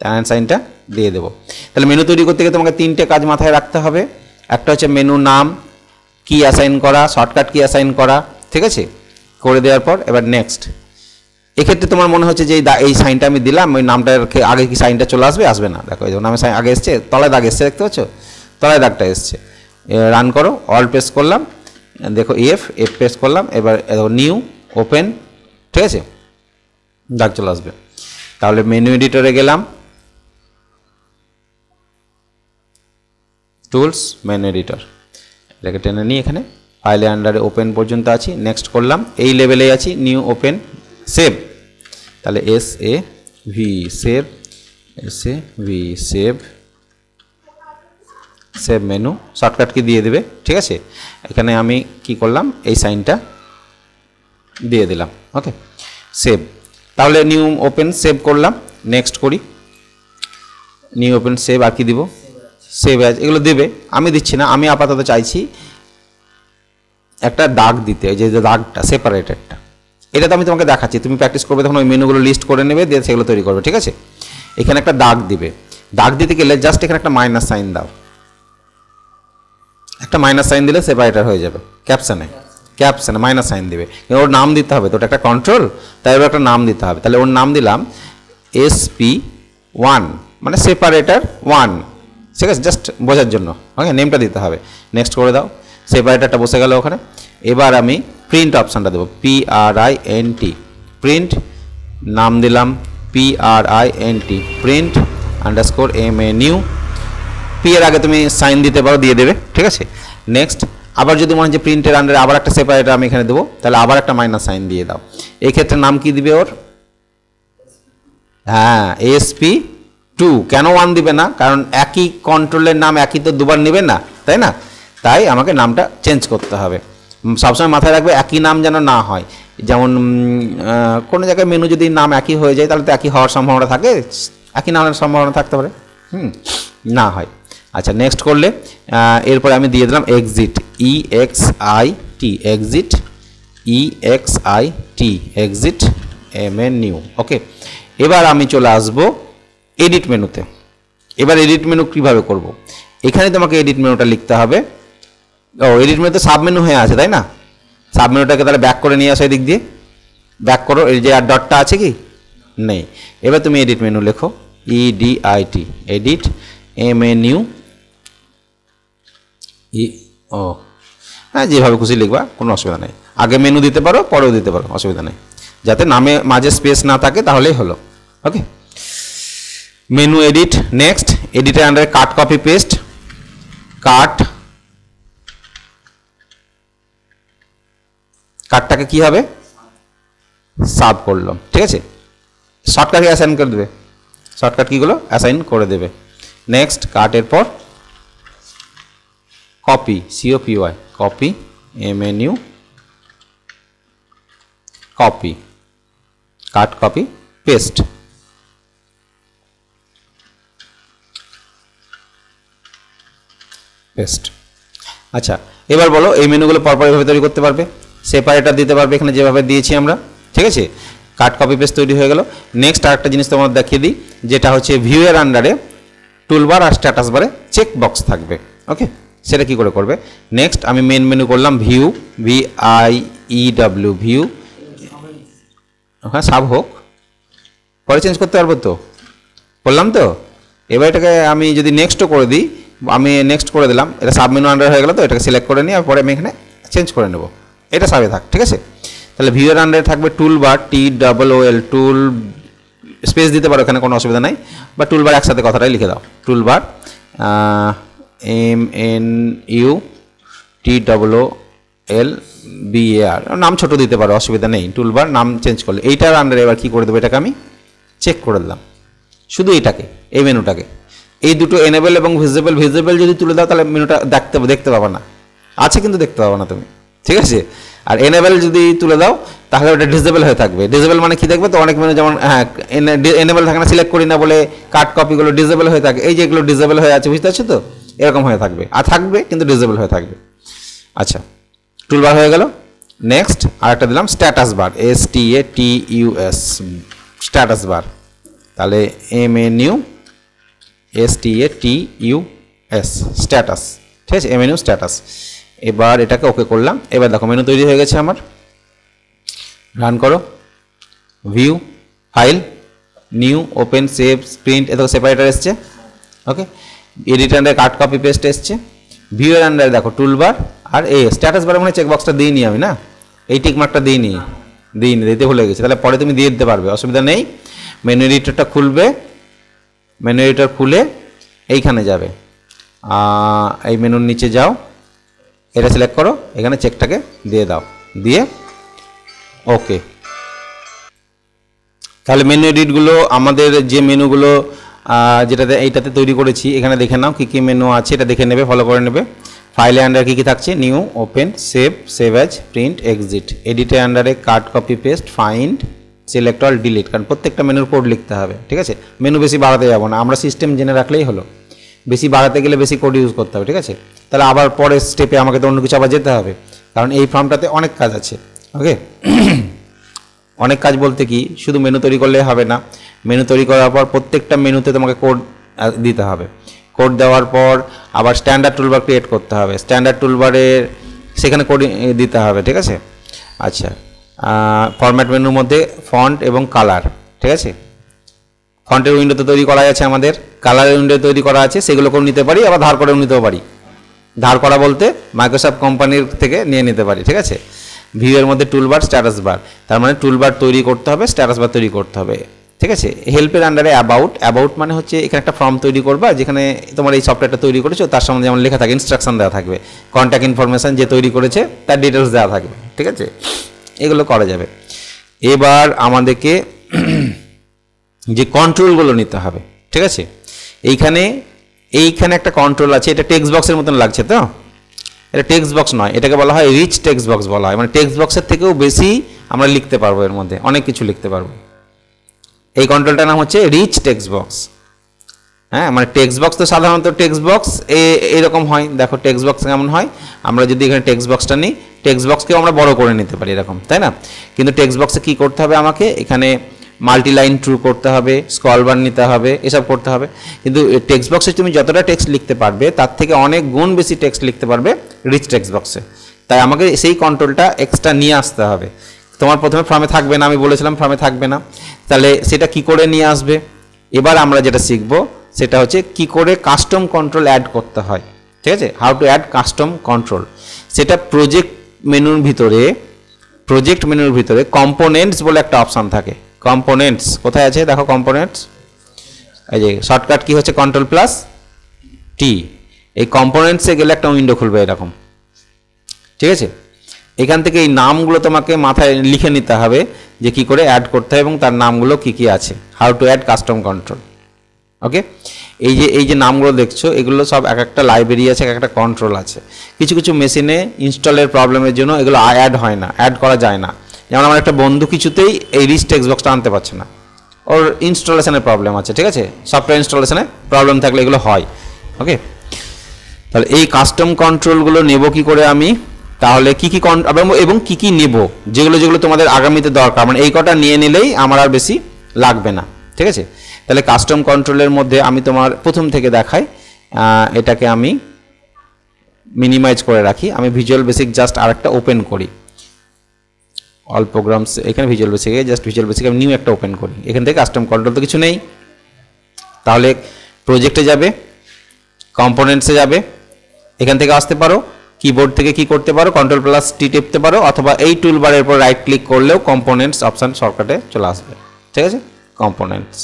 অ্যান্ড সাইনটা দিয়ে দেবো। তাহলে মেনু তৈরি করতে গিয়ে তোমাকে তিনটে কাজ মাথায় রাখতে হবে। একটা হচ্ছে মেনু নাম কি অ্যাসাইন করা, শর্টকাট কি অ্যাসাইন করা, ঠিক আছে। করে দেওয়ার পর এবার নেক্সট। এক্ষেত্রে তোমার মনে হচ্ছে যে এই সাইনটা আমি দিলাম, ওই নামটার আগে কি সাইনটা চলে আসবে, আসবে না। দেখো এই নামে সাইন আগে এসছে, তলায় দাগ এসছে, দেখতে পাচ্ছ তলায় দাগটা এসছে। রান করো, অল প্রেস করলাম, দেখো এফ প্রেস করলাম, এবার নিউ ওপেন, ঠিক আছে, দাগ চলে আসবে। তাহলে মেনু এডিটরে গেলাম, টুলস মেনু এডিটর, এটাকে টেনে নিই এখানে ফাইলে আন্ডারে ওপেন পর্যন্ত আছি, নেক্সট করলাম, এই লেভেলে আছি, নিউ ওপেন সেভ, তাহলে SAV save, SAV save, save menu shortcut key দিয়ে দেবে, ঠিক আছে। এখানে আমি কি করলাম, এই সাইনটা দিয়ে দিলাম, ওকে সেভ। তাহলে নিউ ওপেন সেভ করলাম, নেক্সট করি, নিউ ওপেন সেভ, আর কি দিব, সেভ অ্যাজ, এগুলো দেবে, আমি দিচ্ছি না, আমি আপাতত চাইছি একটা দাগ দিতে, এই যে দাগটা সেপারেটেডটা, এটা তো আমি তোমাকে দেখাচ্ছি, তুমি প্র্যাকটিস করবে তখন ওই মেনুগুলো লিস্ট করে নেবে, দিয়ে সেগুলো তৈরি করবে, ঠিক আছে। এখানে একটা দাগ দিবে, দাগ দিতে গেলে জাস্ট এখানে একটা মাইনাস সাইন দাও, একটা মাইনাস সাইন দিলে সেপারেটার হয়ে যাবে, ক্যাপশনে মাইনাস সাইন দিবে, ওর নাম দিতে হবে, তো ওটা একটা কন্ট্রোল, তাই ওর একটা নাম দিতে হবে, তাহলে ওর নাম দিলাম SP1, মানে সেপারেটার 1, ঠিক আছে, জাস্ট বোঝার জন্য, ওকে নেমটা দিতে হবে, নেক্সট করে দাও, সেপারেটারটা বসে গেল ওখানে। এবার আমি প্রিন্ট অপশানটা দেবো, PRINT, প্রিন্ট, নাম দিলাম PRINT, print underscore MNU, P এর আগে তুমি সাইন দিতে পারো, দিয়ে দেবে, ঠিক আছে। নেক্সট, আবার যদি মনে হয় যে প্রিন্টের আন্ডারে আবার একটা সেপারেটার আমি এখানে দেবো, তাহলে আবার একটা মাইনাস সাইন দিয়ে দাও, এই ক্ষেত্রে নাম কি দিবে ওর, হ্যাঁ SP2, কেন 1 দিবে না, কারণ একই কন্ট্রোলের নাম একই তো দুবার নেবে না, তাই না, তাই আমাকে নামটা চেঞ্জ করতে হবে। সবসময় মাথায় রাখবে একই নাম যেন না হয়, যেমন কোনো জায়গায় মেনু যদি নাম একই হয়ে যায় তাহলে তো একই হওয়ার সম্ভাবনা থাকে, একই নামের সম্ভাবনা থাকতে পারে, না হয়। আচ্ছা নেক্সট করলে এরপরে আমি দিয়ে দিলাম exit, EXIT, exit, EXIT, exit MNU, ওকে। এবার আমি চলে আসবো এডিট মেনুতে। এবার এডিট মেনু কীভাবে করব, এখানে তোমাকে এডিট মেনুটা লিখতে হবে, ও এডিট মেনুতে সাব মেনু হয়ে আছে তাই না, সাব মেনুটাকে তাহলে ব্যাক করে নিয়ে আসো, এদিক দিয়ে ব্যাক করো, এই যে আর ডটটা আছে কি নেই, এবার তুমি এডিট মেনু লেখো, EDIT, এডিট MNU, ও হ্যাঁ যেভাবে খুশি লিখবা, কোনো অসুবিধা নেই, আগে মেনু দিতে পারো পরেও দিতে পারো, অসুবিধা নেই, যাতে নামে মাঝে স্পেস না থাকে তাহলেই হলো, ওকে। মেনু এডিট, নেক্সট এডিটের আন্ডারে কাট কপি পেস্ট, কাটটাকে কি হবে সাব করলাম, ঠিক আছে, শর্টকাট অ্যাসাইন করে দেবে, শর্টকাট কিগুলো অ্যাসাইন করে দেবে। নেক্সট কাটের পর copy, COPY, copy MNU, copy, cut copy paste, আচ্ছা এবার বলো এই মেনুগুলো পরপর এভাবে তৈরি করতে পারবে, সেপারেটার দিতে পারবে এখানে যেভাবে দিয়েছি আমরা, ঠিক আছে, কাট কপি পেস্ট তৈরি হয়ে গেল। নেক্সট আরেকটা জিনিস তোমাদের দেখিয়ে দিই, যেটা হচ্ছে ভিউ এর আন্ডারে টুলবার আর স্ট্যাটাস বারে চেক বক্স থাকবে, ওকে, সেটা কি করে করবে। নেক্সট আমি মেন মেনু করলাম ভিউ, VIEW, ভিউ, হ্যাঁ সাব হোক, পরে চেঞ্জ করতে পারবো তো, বললাম তো। এবার এটাকে আমি যদি নেক্সটও করে দিই, আমি নেক্সট করে দিলাম, এটা সাব মেনু আন্ডার হয়ে গেল, তো এটাকে সিলেক্ট করে নিই, আর পরে আমি এখানে চেঞ্জ করে নেব, এটা সাবে থাক, ঠিক আছে। তাহলে ভিউ এর আন্ডারে থাকবে টুলবার, TOOL, টুল স্পেস দিতে পারো এখানে কোনো অসুবিধা নাই, বা টুলবার একসাথে কথাটাই লিখে দাও, টুলবার MNU TOOL BAR, নাম ছোট দিতে পারো অসুবিধা নেই, টুলবার নাম চেঞ্জ করলে। এইটার আন্ডারে এবার কী করে দেবো, এটাকে আমি চেক করে দিলাম, শুধু এটাকে, এই মেনুটাকে, এই দুটো এনেবল এবং ভিজিবল যদি তুলে দাও তাহলে মেনুটা দেখতে পাবা না, আছে কিন্তু দেখতে পাবা না তুমি, ঠিক আছে। আর এনেবল যদি তুলে দাও তাহলে ওটা ডিসেবল হয়ে থাকবে, ডিসেবল মানে কি দেখবে তো অনেক মেনু যেমন হ্যাঁ এনেবল থাকে না, সিলেক্ট করি না বলে কাট কপিগুলো ডিসেবল হয়ে থাকে, এই যেগুলো ডিসেবল হয়ে আছে বুঝতে পারছো তো, এরকম হয়ে থাকবে, আর থাকবে কিন্তু ডিসেবল হয়ে থাকবে। আচ্ছা টুলবার হয়ে গেল। নেক্সট আর একটা দিলাম status bar, STATUS, status bar, তাহলে MNU STATUS, স্ট্যাটাস, ঠিক আছে, MNU স্ট্যাটাস। এবার এটাকে ওকে করলাম, এবার দেখো মেনু তৈরি হয়ে গেছে আমার, রান করো, view, file, new, open, save, print, এত সেপারেটার এসছে, ওকে। এডিট আন্ডারে কাট কপি পেস্ট এসছে, ভিউ এর আন্ডারে দেখো টুলবার, আর এই স্ট্যাটাস বারে মানে চেকবক্সটা দিইনি আমি, না এই টিক মার্কটা দিইনি, দিতে ভুলে গেছি, তাহলে পরে তুমি দিয়ে দিতে পারবে, অসুবিধা নেই। মেনু এডিটরটা খুলবে, মেনু এডিটর খুলে এইখানে যাবে, এই মেনুর নিচে যাও, এটা সিলেক্ট করো, এখানে চেকটাকে দিয়ে দাও, দিয়ে ওকে। তাহলে মেনু এডিটগুলো আমাদের যে মেনুগুলো যেটাতে এইটাতে তৈরি করেছি, এখানে দেখে নাও কী কী মেনু আছে, এটা দেখে নেবে, ফলো করে নেবে। ফাইলে আন্ডারে কী কী থাকছে, new, open, save, save as, print, exit. এডিটের আন্ডারে cut, copy, paste, find, select all, delete, কারণ প্রত্যেকটা মেনুর কোড লিখতে হবে, ঠিক আছে। মেনু বেশি বাড়াতে যাবো না, আমরা সিস্টেম জেনে রাখলেই হলো। বেশি বাড়াতে গেলে বেশি কোড ইউজ করতে হবে, ঠিক আছে। তাহলে আবার পরের স্টেপে আমাকে তো অন্য কিছু আবার যেতে হবে, কারণ এই ফর্মটাতে অনেক কাজ আছে। ওকে, অনেক কাজ বলতে কি শুধু মেনু তৈরি করলে হবে না, মেনু তৈরি করার পর প্রত্যেকটা মেনুতে তোমাকে কোড দিতে হবে। কোড দেওয়ার পর আবার স্ট্যান্ডার্ড টুলবার ক্রিয়েট করতে হবে, স্ট্যান্ডার্ড টুলবারের সেখানে কোড দিতে হবে, ঠিক আছে। আচ্ছা, ফরম্যাট মেনুর মধ্যে ফন্ট এবং কালার, ঠিক আছে। ফন্টের উইন্ডো তো তৈরি করা আছে আমাদের, কালারের উইন্ডো তৈরি করা আছে, সেগুলোকেও নিতে পারি, আবার ধার করেও নিতেও পারি। ধার করা বলতে মাইক্রোসফট কোম্পানির থেকে নিয়ে নিতে পারি, ঠিক আছে। ভিউয়ের মধ্যে টুলবার, স্ট্যাটাস বার, তার মানে টুলবার তৈরি করতে হবে, স্ট্যাটাস বার তৈরি করতে হবে, ঠিক আছে। হেল্পের আন্ডারে অ্যাবাউট, অ্যাবাউট মানে হচ্ছে এখানে একটা ফর্ম তৈরি করবা, যেখানে তোমার এই সফটওয়্যারটা তৈরি করেছো তার সম্বন্ধে যেমন লেখা থাকে, ইনস্ট্রাকশন দেওয়া থাকবে, কন্ট্যাক্ট ইনফরমেশান যে তৈরি করেছে তার ডিটেলস দেওয়া থাকবে, ঠিক আছে। এগুলো করা যাবে। এবার আমাদেরকে যে কন্ট্রোলগুলো নিতে হবে, ঠিক আছে। এইখানে একটা কন্ট্রোল আছে, এটা টেক্সট বক্সের মতন লাগছে তো, এটা টেক্সট বক্স নয়, এটাকে বলা হয় রিচ টেক্সট বক্স বলা হয়, মানে টেক্সট বক্সের থেকেও বেশি আমরা লিখতে পারবো, এর মধ্যে অনেক কিছু লিখতে পারবো। এই কন্ট্রোলটার নাম হচ্ছে রিচ টেক্সট বক্স। হ্যাঁ, মানে টেক্সট বক্স তো সাধারণত টেক্সট বক্স এরকম হয়, দেখো টেক্সট বক্স কেমন হয়। আমরা যদি এখানে টেক্সট বক্সটা নিই, টেক্সট বক্সকেও আমরা বড় করে নিতে পারি এরকম, তাই না। কিন্তু টেক্সট বক্সে কী করতে হবে, আমাকে এখানে মাল্টি লাইন ট্রু করতে হবে, স্ক্রল বার নিতে হবে, এসব করতে হবে। কিন্তু টেক্সট বক্সে তুমি যতটা টেক্সট লিখতে পারবে তার থেকে অনেক গুণ বেশি টেক্সট লিখতে পারবে রিচ টেক্সট বক্সে। তাই আমাকে সেই কন্ট্রোলটা এক্সট্রা নিয়ে আসতে হবে। তোমার প্রথমে ফর্মে থাকবে না, আমি বলেছিলাম ফর্মে থাকবে না, তাহলে সেটা কি করে নিয়ে আসবে। এবার আমরা যেটা শিখব সেটা হচ্ছে কি করে কাস্টম কন্ট্রোল অ্যাড করতে হয়, ঠিক আছে। How to add custom control. সেটা প্রজেক্ট মেনুর ভিতরে কম্পোনেন্টস বলে একটা অপশান থাকে। কম্পোনেন্টস কোথায় আছে দেখো, কম্পোনেন্টস, এই যে শর্টকাট কি হচ্ছে কন্ট্রোল প্লাস টি। এই কম্পোনেন্টসে গেলে একটা উইন্ডো খুলবে এরকম, ঠিক আছে। এখান থেকে এই নামগুলো তোমাকে মাথায় লিখে নিতে হবে যে কি করে অ্যাড করতে হবে এবং তার নামগুলো কি কি আছে। How to add custom control. Okay, এই যে নামগুলো দেখছো এগুলো সব এক একটা লাইব্রেরি আছে, এক একটা কন্ট্রোল আছে। কিছু কিছু মেশিনে ইনস্টলের প্রবলেমের জন্য এগুলো অ্যাড হয় না, অ্যাড করা যায় না। যেমন আমার একটা বন্ধু কিছুতেই এই রিচ টেক্সট বক্সটা আনতে পারছে না, ওর ইনস্টলেশনের প্রবলেম আছে, ঠিক আছে। সফটওয়্যার ইনস্টলেশনে প্রবলেম থাকলে এগুলো হয়। ওকে, তাহলে এই কাস্টম কন্ট্রোলগুলো নেব কি করে আমি, তাহলে কি কি এবং কি কি নেব, যেগুলো তোমাদের আগামীতে দরকার, মানে এই কটা নিয়ে নিলেই আমার আর বেশি লাগবে না, ঠিক আছে। তাহলে কাস্টম কন্ট্রোলের মধ্যে আমি তোমার প্রথম থেকে দেখাই, এটাকে আমি মিনিমাইজ করে রাখি। আমি ভিজুয়াল বেসিক জাস্ট আরেকটা ওপেন করি, অল প্রোগ্রামস, এখানে ভিজুয়াল বেসিকে জাস্ট ভিজুয়াল বেসিক আমি নিউ একটা ওপেন করি। এখান থেকে কাস্টম কন্ট্রোল তো কিছু নেই, তাহলে প্রজেক্টে যাবে, কম্পোনেন্টসে যাবে, এখান থেকে আসতে পারো, কিবোর্ড থেকে কি করতে পারো, কন্ট্রোল প্লাস টি টিপতে পারো, অথবা এই টুলবারের উপর রাইট ক্লিক করলেও কম্পোনেন্টস অপশান শর্টকাটে চলে আসবে, ঠিক আছে। কম্পোনেন্টস।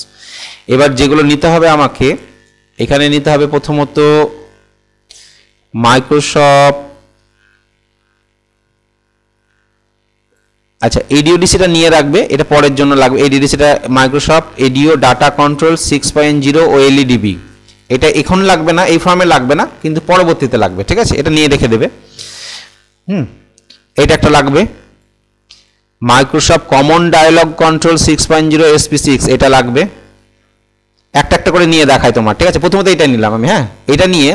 এবার যেগুলো নিতে হবে আমাকে, এখানে নিতে হবে প্রথমত মাইক্রোসফট, আচ্ছা এডিওডিসিটা নিয়ে রাখবে, এটা পরের জন্য লাগবে। এডিওডিসিটা Microsoft ADO data control 6.0 OLEDB, এটা এখন লাগবে না, এই ফর্মে লাগবে না, কিন্তু পরবর্তীতে লাগবে, ঠিক আছে। এটা নিয়ে রেখে দেবে। এটা একটা লাগবে। Microsoft common dialogue control 6.0 SP6, এটা লাগবে। একটা একটা করে নিয়ে দেখাই তোমার, ঠিক আছে। প্রথমত এটা নিলাম আমি, হ্যাঁ, এটা নিয়ে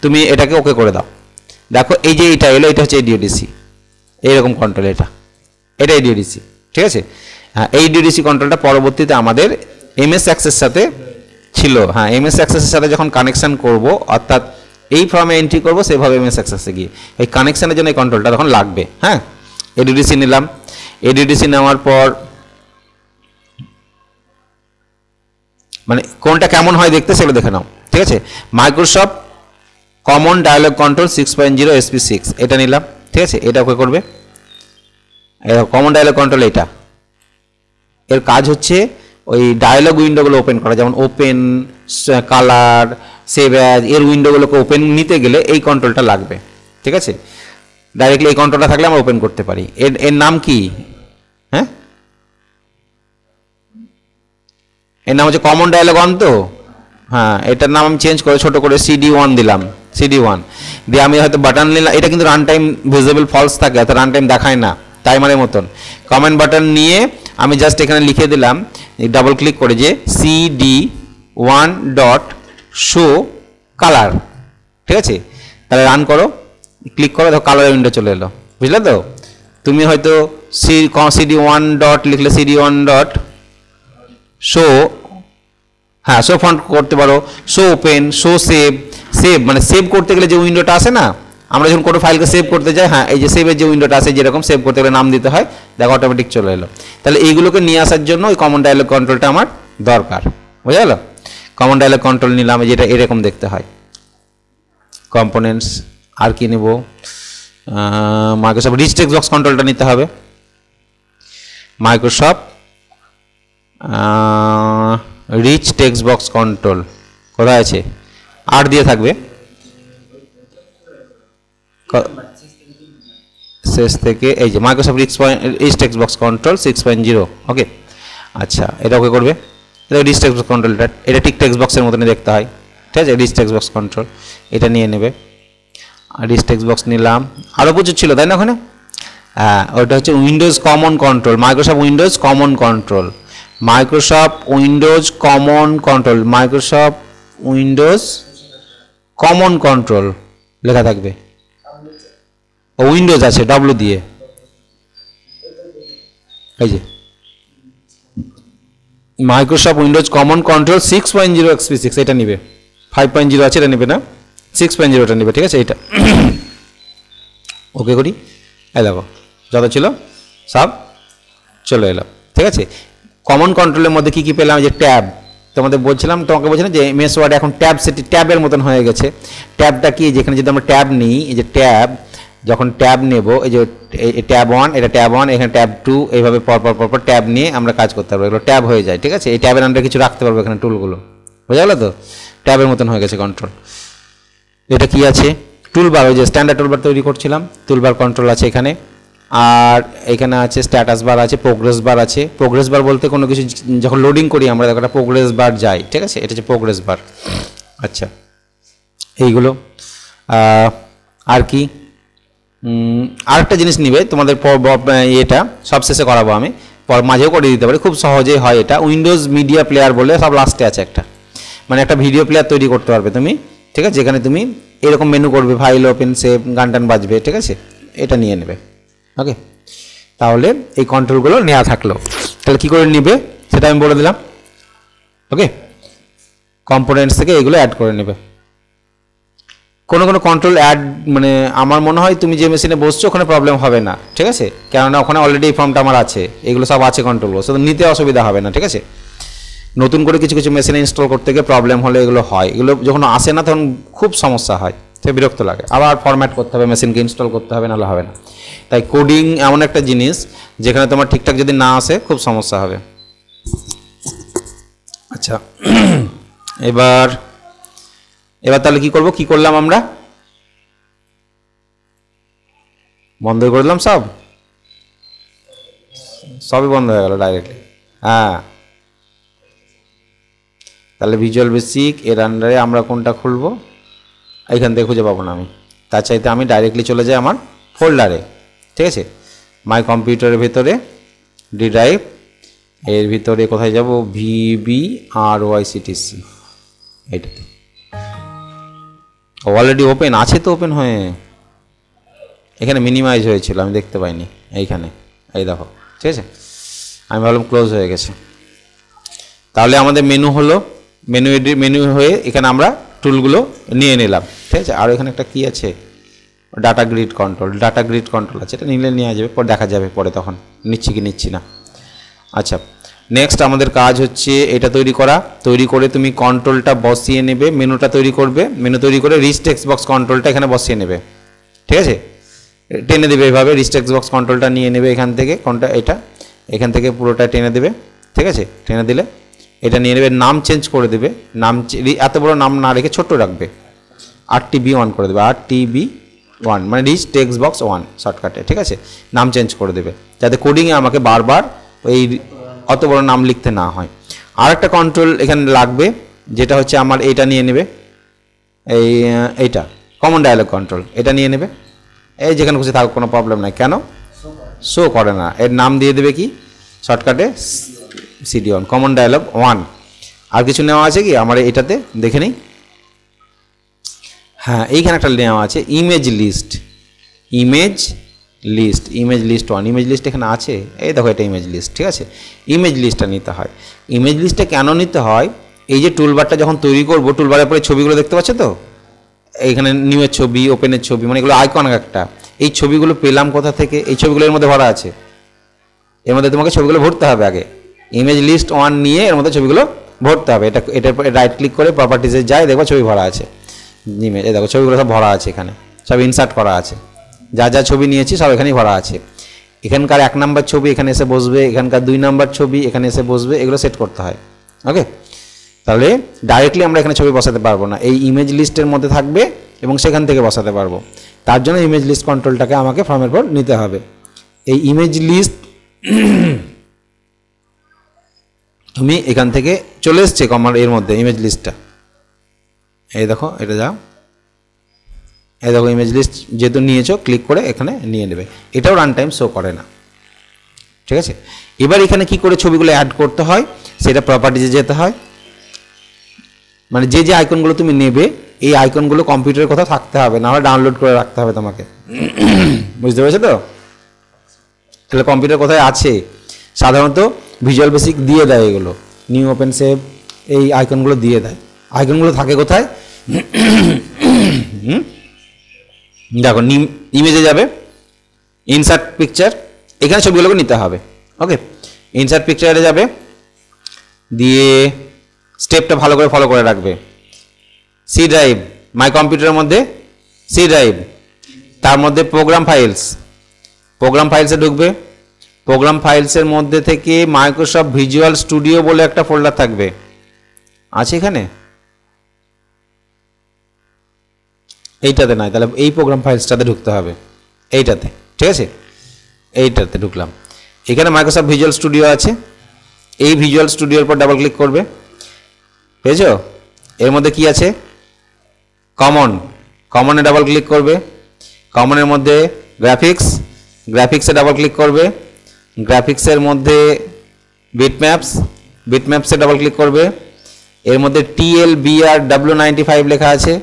তুমি এটাকে ওকে করে দাও। দেখো এই যে এইটা এলো, এটা হচ্ছে এডিওডিসি, এইরকম কন্ট্রোল, এটা এডিওডিসি, ঠিক আছে। হ্যাঁ, এই এডিওডিসি কন্ট্রোলটা পরবর্তীতে আমাদের MS অ্যাক্সেস সাথে ছিল। হ্যাঁ, MS অ্যাক্সেসের সাথে যখন কানেকশন করব, অর্থাৎ এই ফর্মে এন্ট্রি করব, সেভাবে MS অ্যাক্সেসে গিয়ে এই কানেকশনের জন্য এই কন্ট্রোলটা তখন লাগবে। হ্যাঁ, এডিওডিসি নিলাম। এডিওডিসি নেওয়ার পর মানে কোনটা কেমন হয় দেখতে সেগুলো দেখে নাও, ঠিক আছে। Microsoft common dialogue control 6.0 SP6, এটা নিলাম, ঠিক আছে। এটা ওকে করবে। কমন ডায়ালগ কন্ট্রোল, এটা এর কাজ হচ্ছে ওই ডায়ালগ উইন্ডোগুলো ওপেন করা, যেমন ওপেন, কালার, সেভ অ্যাজ এর উইন্ডোগুলোকে ওপেন নিতে গেলে এই কন্ট্রোলটা লাগবে, ঠিক আছে। ডাইরেক্টলি এই কন্ট্রোলটা থাকলে আমরা ওপেন করতে পারি। এর নাম কি? হ্যাঁ, এর নাম হচ্ছে কমন ডায়ালগ অন। তো হ্যাঁ, এটার নাম আমি চেঞ্জ করে ছোট করে CD1 দিলাম, CD1 দিয়ে আমি হয়তো বাটন নিলাম। এটা কিন্তু রান টাইম ভিজিবল ফলস থাকে, অর্থাৎ রান টাইম দেখায় না, টাইমারের মতন। কমেন্ট বাটন নিয়ে আমি জাস্ট এখানে লিখে দিলাম ডাবল ক্লিক করে যে CD1 ডট শো কালার, ঠিক আছে। তাহলে রান করো, ক্লিক করো, দেখো কালার উইন্ডো চলে এলো, বুঝলে তো। তুমি হয়তো CD1 ডট লিখলে CD1 ডট শো, হ্যাঁ শো ফন্ট করতে পারো, show open, show save. Save মানে সেভ করতে গেলে যে উইন্ডোটা আসে না, আমরা যখন কোনো ফাইলকে সেভ করতে যাই, হ্যাঁ এই যে সেভের যে উইন্ডোটা আছে, যেরকম সেভ করতে গেলে নাম দিতে হয়, দেখো অটোমেটিক চলে এলো। তাহলে এইগুলোকে নিয়ে আসার জন্য ওই কমন ডায়ালগ কন্ট্রোলটা আমার দরকার, বোঝা গেল। কমন ডায়ালগ কন্ট্রোল নিলাম, যেটা এরকম দেখতে হয়। কম্পোনেন্টস আর কি নেব, মাইক্রোসফট রিচ টেক্সট বক্স কন্ট্রোলটা নিতে হবে। Microsoft rich text box control কোথায় আছে? 8 দিয়ে থাকবে শেষ থেকে, এই যে Microsoft rich text box control 6.0। Okay, আচ্ছা এটা ওকে করবে। এটা রিচ টেক্সট বক্স কন্ট্রোলটা, এটা ঠিক টেক্সট বক্সের মতনই দেখতে হয়, ঠিক আছে। রিচ টেক্সট বক্স কন্ট্রোল এটা নিয়ে নেবে। রিচ টেক্সট বক্স নিলাম, আরও প্রচুর ছিল তাই না ওখানে। হ্যাঁ, ওটা হচ্ছে Windows common control, Microsoft Windows common control, Microsoft Windows common control, Microsoft Windows common control লেখা থাকবে। উইন্ডোজ আছে W দিয়ে, এই যে Microsoft Windows common control 6.0 XP6, এটা নিবে। 5.0 আছে, এটা নিবে না, 6.0টা নিবে, ঠিক আছে। এটা ওকে করি, এই দেখো যত ছিল সব চলে এলো, ঠিক আছে। কমন কন্ট্রোলের মধ্যে কি কি পেলাম, যে ট্যাব, তোমাকে বলছিলাম যে এমএস ওয়ার্ড এখন ট্যাব সেটি ট্যাবের মতন হয়ে গেছে। ট্যাবটা কি, যেখানে যদি আমরা ট্যাব নিই, এই যে ট্যাব, যখন ট্যাব নেব, এই যে ট্যাব 1, এটা ট্যাব 1, এখানে ট্যাব 2, এইভাবে পরপর ট্যাব নিয়ে আমরা কাজ করতে পারবো, এগুলো ট্যাব হয়ে যায়, ঠিক আছে। এই ট্যাবের আন্ডারে কিছু রাখতে পারবো এখানে টুলগুলো, বোঝা গেল তো। ট্যাবের মতন হয়ে গেছে কন্ট্রোল। এটা কি আছে, টুলবার, ওই যে স্ট্যান্ডার্ড টুলবার তৈরি করছিলাম, টুলবার কন্ট্রোল আছে এখানে। আর এখানে আছে স্ট্যাটাস বার আছে, প্রোগ্রেস বার আছে। প্রোগ্রেস বার বলতে কোনো কিছু যখন লোডিং করি আমরা, দেখো একটা প্রোগ্রেস বার যায়, ঠিক আছে, এটা হচ্ছে প্রোগ্রেস বার। আচ্ছা, এইগুলো আর কি, আরেকটা জিনিস নিবে তোমাদের, এটা সব শেষে করাবো আমি, মাঝেও করে দিতে পারি, খুব সহজেই হয় এটা। উইন্ডোজ মিডিয়া প্লেয়ার বলে সব লাস্টে আছে একটা, মানে একটা ভিডিও প্লেয়ার তৈরি করতে পারবে তুমি, ঠিক আছে, যেখানে তুমি এরকম মেনু করবে, ফাইল ওপেন, সেভ, গান টান বাজবে, ঠিক আছে, এটা নিয়ে নেবে। ওকে, তাহলে এই কন্ট্রোলগুলো নেওয়া থাকলো। তাহলে কী করে নেবে সেটা আমি বলে দিলাম। ওকে, কম্পোনেন্টস থেকে এগুলো অ্যাড করে নেবে। কোনো কন্ট্রোল অ্যাড, মানে আমার মনে হয় তুমি যে মেশিনে বসছো ওখানে প্রবলেম হবে না, ঠিক আছে, কেননা ওখানে অলরেডি এই ফর্মটা আমার আছে, এগুলো সব আছে কন্ট্রোলগুলো, শুধু নিতে অসুবিধা হবে না, ঠিক আছে। নতুন করে কিছু কিছু মেশিনে ইনস্টল করতে গিয়ে প্রবলেম হলে এগুলো হয়, এগুলো যখন আসে না তখন খুব সমস্যা হয়, সে বিরক্ত লাগে, আবার ফরম্যাট করতে হবে, মেশিনকে ইনস্টল করতে হবে, নাহলে হবে না। তাই কোডিং এমন একটা জিনিস যেখানে তোমার ঠিকঠাক যদি না আসে খুব সমস্যা হবে। আচ্ছা, এবার তাহলে কি করব, কি করলাম আমরা, বন্ধ করে দিলাম, সবই বন্ধ হয়ে গেল ডাইরেক্টলি। হ্যাঁ, তাহলে ভিজুয়াল বেসিক এর আন্ডারে আমরা কোনটা খুলবো, এইখান থেকে খুঁজে পাবো না আমি, তার চাইতে আমি ডাইরেক্টলি চলে যাই আমার ফোল্ডারে, ঠিক আছে। মাই কম্পিউটারের ভিতরে ডি ড্রাইভ, এর ভিতরে কোথায় যাব, VBRYCTC, এইটাতে অলরেডি ওপেন আছে তো, ওপেন হয়ে এখানে মিনিমাইজ হয়েছিল, আমি দেখতে পাইনি, এইখানে এই দেখো, ঠিক আছে, আমি ভাবলাম ক্লোজ হয়ে গেছে। তাহলে আমাদের মেনু হলো, মেনু হয়ে এখানে আমরা টুলগুলো নিয়ে নিলাম, ঠিক আছে। আর এখানে একটা কি আছে, ডাটা গ্রিড কন্ট্রোল আছে, এটা নিলে নেওয়া যাবে, পরে দেখা যাবে পরে, তখন নিচ্ছি কি নিচ্ছি না। আচ্ছা, নেক্সট আমাদের কাজ হচ্ছে এটা তৈরি করে তুমি কন্ট্রোলটা বসিয়ে নেবে, মেনুটা তৈরি করবে, মেনু তৈরি করে রিচ টেক্সট বক্স কন্ট্রোলটা এখানে বসিয়ে নেবে, ঠিক আছে, টেনে দেবে এইভাবে, রিচ টেক্সট বক্স কন্ট্রোলটা নিয়ে নেবে এখান থেকে, কোনটা, এটা এখান থেকে পুরোটা টেনে দেবে, ঠিক আছে। টেনে দিলে এটা নিয়ে নেবে, নাম চেঞ্জ করে দেবে, নাম এত বড় নাম না রেখে ছোট রাখবে, RTB1 করে দেবে, RTB1 মানে রিচ টেক্সট বক্স 1 শর্টকাটে, ঠিক আছে। নাম চেঞ্জ করে দেবে যাতে কোডিংয়ে আমাকে বারবার এই অত বড় নাম লিখতে না হয়। আর একটা কন্ট্রোল এখানে লাগবে, যেটা হচ্ছে আমার এইটা নিয়ে নেবে, এইটা কমন ডায়ালগ কন্ট্রোল, এটা নিয়ে নেবে। এই যেখানে খুশি থাকুক কোনো প্রবলেম নাই। কেন শো করে না, এর নাম দিয়ে দেবে কি শর্টকাটে CD1 কমন ডায়ালগ 1। আর কিছু নেওয়া আছে কি আমার এটাতে দেখে নিই। হ্যাঁ, এইখানে একটা নেওয়া আছে image list, image list 1, image list এখানে আছে, এই দেখো এটা ইমেজ লিস্ট, ঠিক আছে। ইমেজ লিস্টটা নিতে হয়। ইমেজ লিস্টটা কেন নিতে হয়, এই যে টুলবারটা যখন তৈরি করবো, টুলবারের পরে ছবিগুলো দেখতে পাচ্ছ তো, এইখানে নিউয়ের ছবি, ওপেনের ছবি, মানে এগুলো আইকন একটা। এই ছবিগুলো পেলাম কোথা থেকে, এই ছবিগুলো এর মধ্যে ভরা আছে, এর মধ্যে তোমাকে ছবিগুলো ভরতে হবে আগে। ইমেজ লিস্ট 1 নিয়ে এর মধ্যে ছবিগুলো ভরতে হবে। এটার পরে রাইট ক্লিক করে প্রপার্টিজে যায়, দেখো ছবি ভরা আছে ইমেজ, এই দেখো ছবিগুলো সব ভরা আছে, এখানে সব ইনসার্ট করা আছে, যা যা ছবি নিয়েছি সব এখানেই ভরা আছে। এখানকার 1 নম্বর ছবি এখানে এসে বসবে, এখানকার 2 নম্বর ছবি এখানে এসে বসবে, এগুলো সেট করতে হয়। ওকে, তাহলে ডাইরেক্টলি আমরা এখানে ছবি বসাতে পারবো না, এই ইমেজ লিস্টের মধ্যে থাকবে এবং সেখান থেকে বসাতে পারবো। তার জন্য ইমেজ লিস্ট কন্ট্রোলটাকে আমাকে ফর্মের পর নিতে হবে। এই ইমেজ লিস্ট তুমি এখান থেকে চলে এসছে কমার এর মধ্যে ইমেজ লিস্টটা, এই দেখো এটা যাও, এই দেখো ইমেজ লিস্ট যেহেতু নিয়েছো, ক্লিক করে এখানে নিয়ে নেবে। এটাও রান টাইম শো করে না, ঠিক আছে। এবার এখানে কি করে ছবিগুলো অ্যাড করতে হয় সেটা প্রপার্টিজে যেতে হয়, মানে যে যে আইকনগুলো তুমি নেবে এই আইকনগুলো কম্পিউটারের কোথাও থাকতে হবে, না হলে ডাউনলোড করে রাখতে হবে তোমাকে, বুঝতে পেরেছো তো। তাহলে কম্পিউটার কোথায় আছে, সাধারণত ভিজুয়াল বেসিক দিয়ে দেয়, এগুলো নিউ ওপেন সেভ এই আইকনগুলো দিয়ে দেয়। আইকনগুলো থাকে কোথায়, দেখো ইমেজে যাবে, ইনসার্ট পিকচার, এখানে ছবিগুলোকে নিতে হবে। ওকে, ইনসার্ট পিকচারে যাবে, দিয়ে স্টেপটা ভালো করে ফলো করে রাখবে। সি ড্রাইভ, মাই কম্পিউটারের মধ্যে সি ড্রাইভ, তার মধ্যে প্রোগ্রাম ফাইলসে ঢুকবে। প্রোগ্রাম ফাইলসের মধ্যে থেকে মাইক্রোসফট ভিজুয়াল স্টুডিও বলে একটা ফোল্ডার থাকবে, আছে এখানে, এইটাতে নয়, তাহলে এই প্রোগ্রাম ফাইলসটাতে ঢুকতে হবে, এইটাতে, ঠিক আছে। এইটাতে ঢুকলাম, এখানে মাইক্রোসফট ভিজুয়াল স্টুডিও আছে, এই ভিজুয়াল স্টুডিওর পর ডাবল ক্লিক করবে, পেয়েছো। এর মধ্যে কি আছে, কমনে ডাবল ক্লিক করবে, কমনের মধ্যে গ্রাফিক্সে ডাবল ক্লিক করবে, গ্রাফিক্সের মধ্যে বিটম্যাপসে ডাবল ক্লিক করবে, এর মধ্যে TLBRW95 লেখা আছে,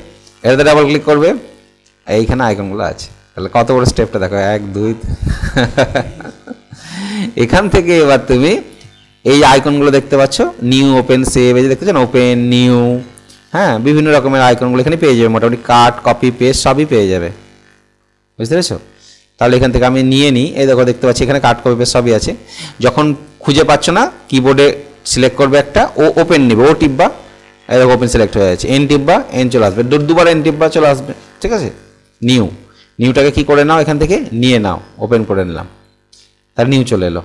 এটাতে ডাবল ক্লিক করবে, এইখানে আইকনগুলো আছে। তাহলে কত বড় স্টেপটা দেখো, 1 2 এখান থেকে এবার তুমি এই আইকনগুলো দেখতে পাচ্ছ, নিউ ওপেন সেভ, এই যে দেখতে পাচ্ছ ওপেন নিউ, হ্যাঁ বিভিন্ন রকমের আইকনগুলো এখানে পেয়ে যাবে, মোটামুটি কাট কপি পেস্ট সবই পেয়ে যাবে, বুঝতে পেরেছো। তাহলে এখান থেকে আমি নিয়ে নিই, এই দেখো দেখতে পাচ্ছি এখানে কাট কপি পেস্ট সবই আছে। যখন খুঁজে পাচ্ছ না, কিবোর্ডে সিলেক্ট করবে একটা, ও ওপেন নেবে, ও টিপবা, এই দেখো ওপেন সিলেক্ট হয়ে যাচ্ছে, এন টিপবা, এন চলে আসবে, দুবার এন টিপবা চলে আসবে, ঠিক আছে। নিউটাকে কি করে নাও, এখান থেকে নিয়ে নাও, ওপেন করে নিলাম, তার নিউ চলে এলো।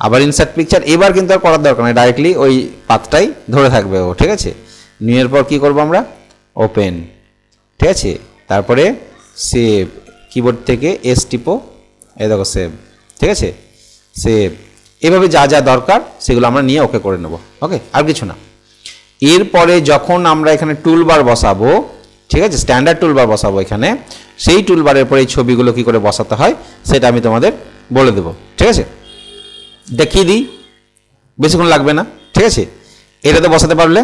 আবার ইনসার্ট পিকচার, এবার কিন্তু আর করার দরকার নেই, ডাইরেক্টলি ওই পাতটাই ধরে থাকবে ও, ঠিক আছে। নিউয়ের পর কি করবো আমরা, ওপেন, ঠিক আছে। তারপরে সেভ, কিবোর্ড থেকে এস টিপো, এই দেখো সেভ, ঠিক আছে, সেভ। এভাবে যা যা দরকার সেগুলো আমরা নিয়ে ওকে করে নেব। ওকে, আর কিছু না। এরপরে যখন আমরা এখানে টুলবার বসাবো, ঠিক আছে, স্ট্যান্ডার্ড টুলবার বসাবো এখানে, সেই টুলবারের পরে এই ছবিগুলো কি করে বসাতে হয় সেটা আমি তোমাদের বলে দেবো, ঠিক আছে। দেখিয়ে দিই, বেশিক্ষণ লাগবে না, ঠিক আছে। এটাতে বসাতে পারলে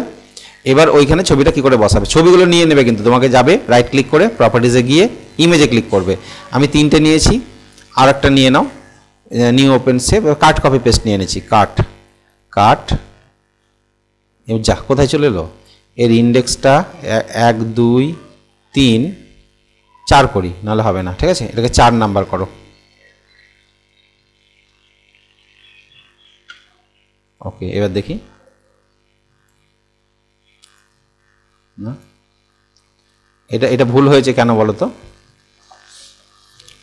এবার ওইখানে ছবিটা কি করে বসাবে, ছবিগুলো নিয়ে নেবে, কিন্তু তোমাকে যাবে রাইট ক্লিক করে প্রপার্টিজে গিয়ে ইমেজে ক্লিক করবে। আমি 3টে নিয়েছি, আর একটা নিয়ে নাও, new open save, cut copy paste নিয়ে নিয়েছি, কাট যা কোথায় চলে এলো, এর ইন্ডেক্সটা 1 2 3 4 করি, নাহলে হবে না, ঠিক আছে। এটাকে 4 নাম্বার করো, ওকে। এবার দেখি না, এটা ভুল হয়েছে কেন বলো তো,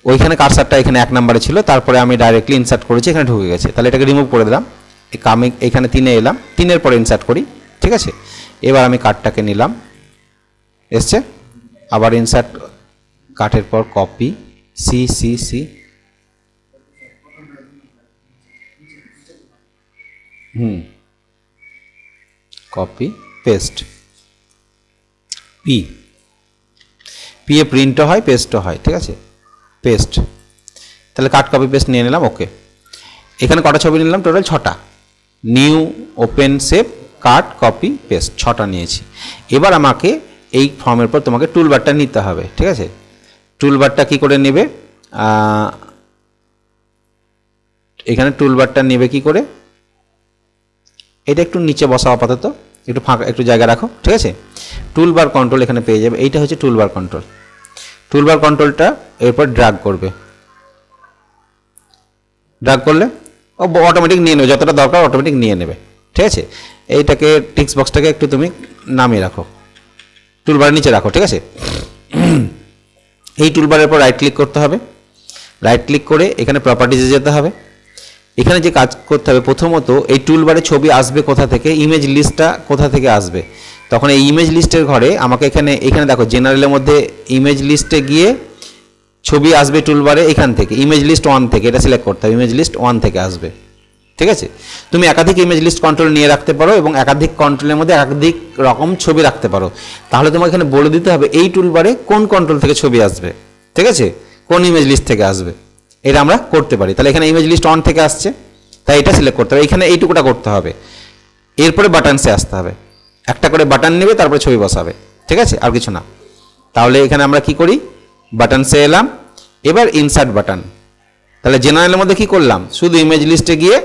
ওইখানে কার্সারটা এখানে 1 নম্বরে ছিল, তারপরে আমি ডাইরেক্টলি ইনসার্ট করেছি, এখানে ঢুকে গেছে, তাহলে এটাকে রিমুভ করে দিলাম, আমি এখানে 3-এ এলাম, 3-এর পরে ইনসার্ট করি, ঠিক আছে। এবার আমি কার্ডটাকে নিলাম, এসছে, আবার ইনসার্ট, কার্ডের পর copy, C C C, copy paste, P, P এ প্রিন্টও হয় পেস্টও হয়, ঠিক আছে, পেস্ট। তাহলে কাট কপি পেস্ট নিয়ে নিলাম, ওকে। এখানে কটা ছবি নিলাম? টোটাল 6টা। New, open, save, cut, copy, paste, 6টা নিয়েছি। এবার আমাকে এই ফর্মের পর তোমাকে টুলবারটা নিতে হবে, ঠিক আছে। টুলবারটা কি করে নেবে? এখানে টুলবারটা নেবে কি করে? এটা একটু নিচে বসাও আপাতত, একটু ফাঁকা, একটু জায়গা রাখো, ঠিক আছে। টুলবার কন্ট্রোল এখানে পেয়ে যাবে, এইটা হচ্ছে টুলবার কন্ট্রোল। টুলবার কন্ট্রোলটা এরপর ড্র্যাগ করবে, ড্র্যাগ করলে ও অটোমেটিক নিয়ে নেবে, যতটা দরকার অটোমেটিক নিয়ে নেবে, ঠিক আছে। এইটাকে টেক্সট বক্সটাকে একটু তুমি নামিয়ে রাখো, টুলবারের নিচে রাখো, ঠিক আছে। এই টুলবারের পর রাইট ক্লিক করতে হবে, রাইট ক্লিক করে এখানে প্রপার্টিজে যেতে হবে। এখানে যে কাজ করতে হবে, প্রথমত এই টুলবারে ছবি আসবে কোথা থেকে, ইমেজ লিস্টটা কোথা থেকে আসবে, তখন এই ইমেজ লিস্টের ঘরে আমাকে এখানে দেখো জেনারেলের মধ্যে ইমেজ লিস্টে গিয়ে ছবি আসবে টুলবারে, এখান থেকে ইমেজ লিস্ট 1 থেকে এটা সিলেক্ট করতে হবে, ইমেজ লিস্ট 1 থেকে আসবে, ঠিক আছে। তুমি একাধিক ইমেজ লিস্ট কন্ট্রোল নিয়ে রাখতে পারো এবং একাধিক কন্ট্রোলের মধ্যে একাধিক রকম ছবি রাখতে পারো। তাহলে তোমাকে এখানে বলে দিতে হবে এই টুলবারে কোন কন্ট্রোল থেকে ছবি আসবে, ঠিক আছে, কোন ইমেজ লিস্ট থেকে আসবে, এটা আমরা করতে পারি। তাহলে এখানে ইমেজ লিস্ট 1 থেকে আসছে, তাই এটা সিলেক্ট করতে হবে, এখানে এইটুকুটা করতে হবে। এরপরে বাটনসে আসতে হবে, একটা করে বাটন নেবে, তারপরে ছবি বসাবে, ঠিক আছে, আর কিছু না। তাহলে এখানে আমরা কি করি, বাটনসে এলাম, এবার ইনসার্ট বাটন। তাহলে জেনারেলের মধ্যে কি করলাম, শুধু ইমেজ লিস্টে গিয়ে,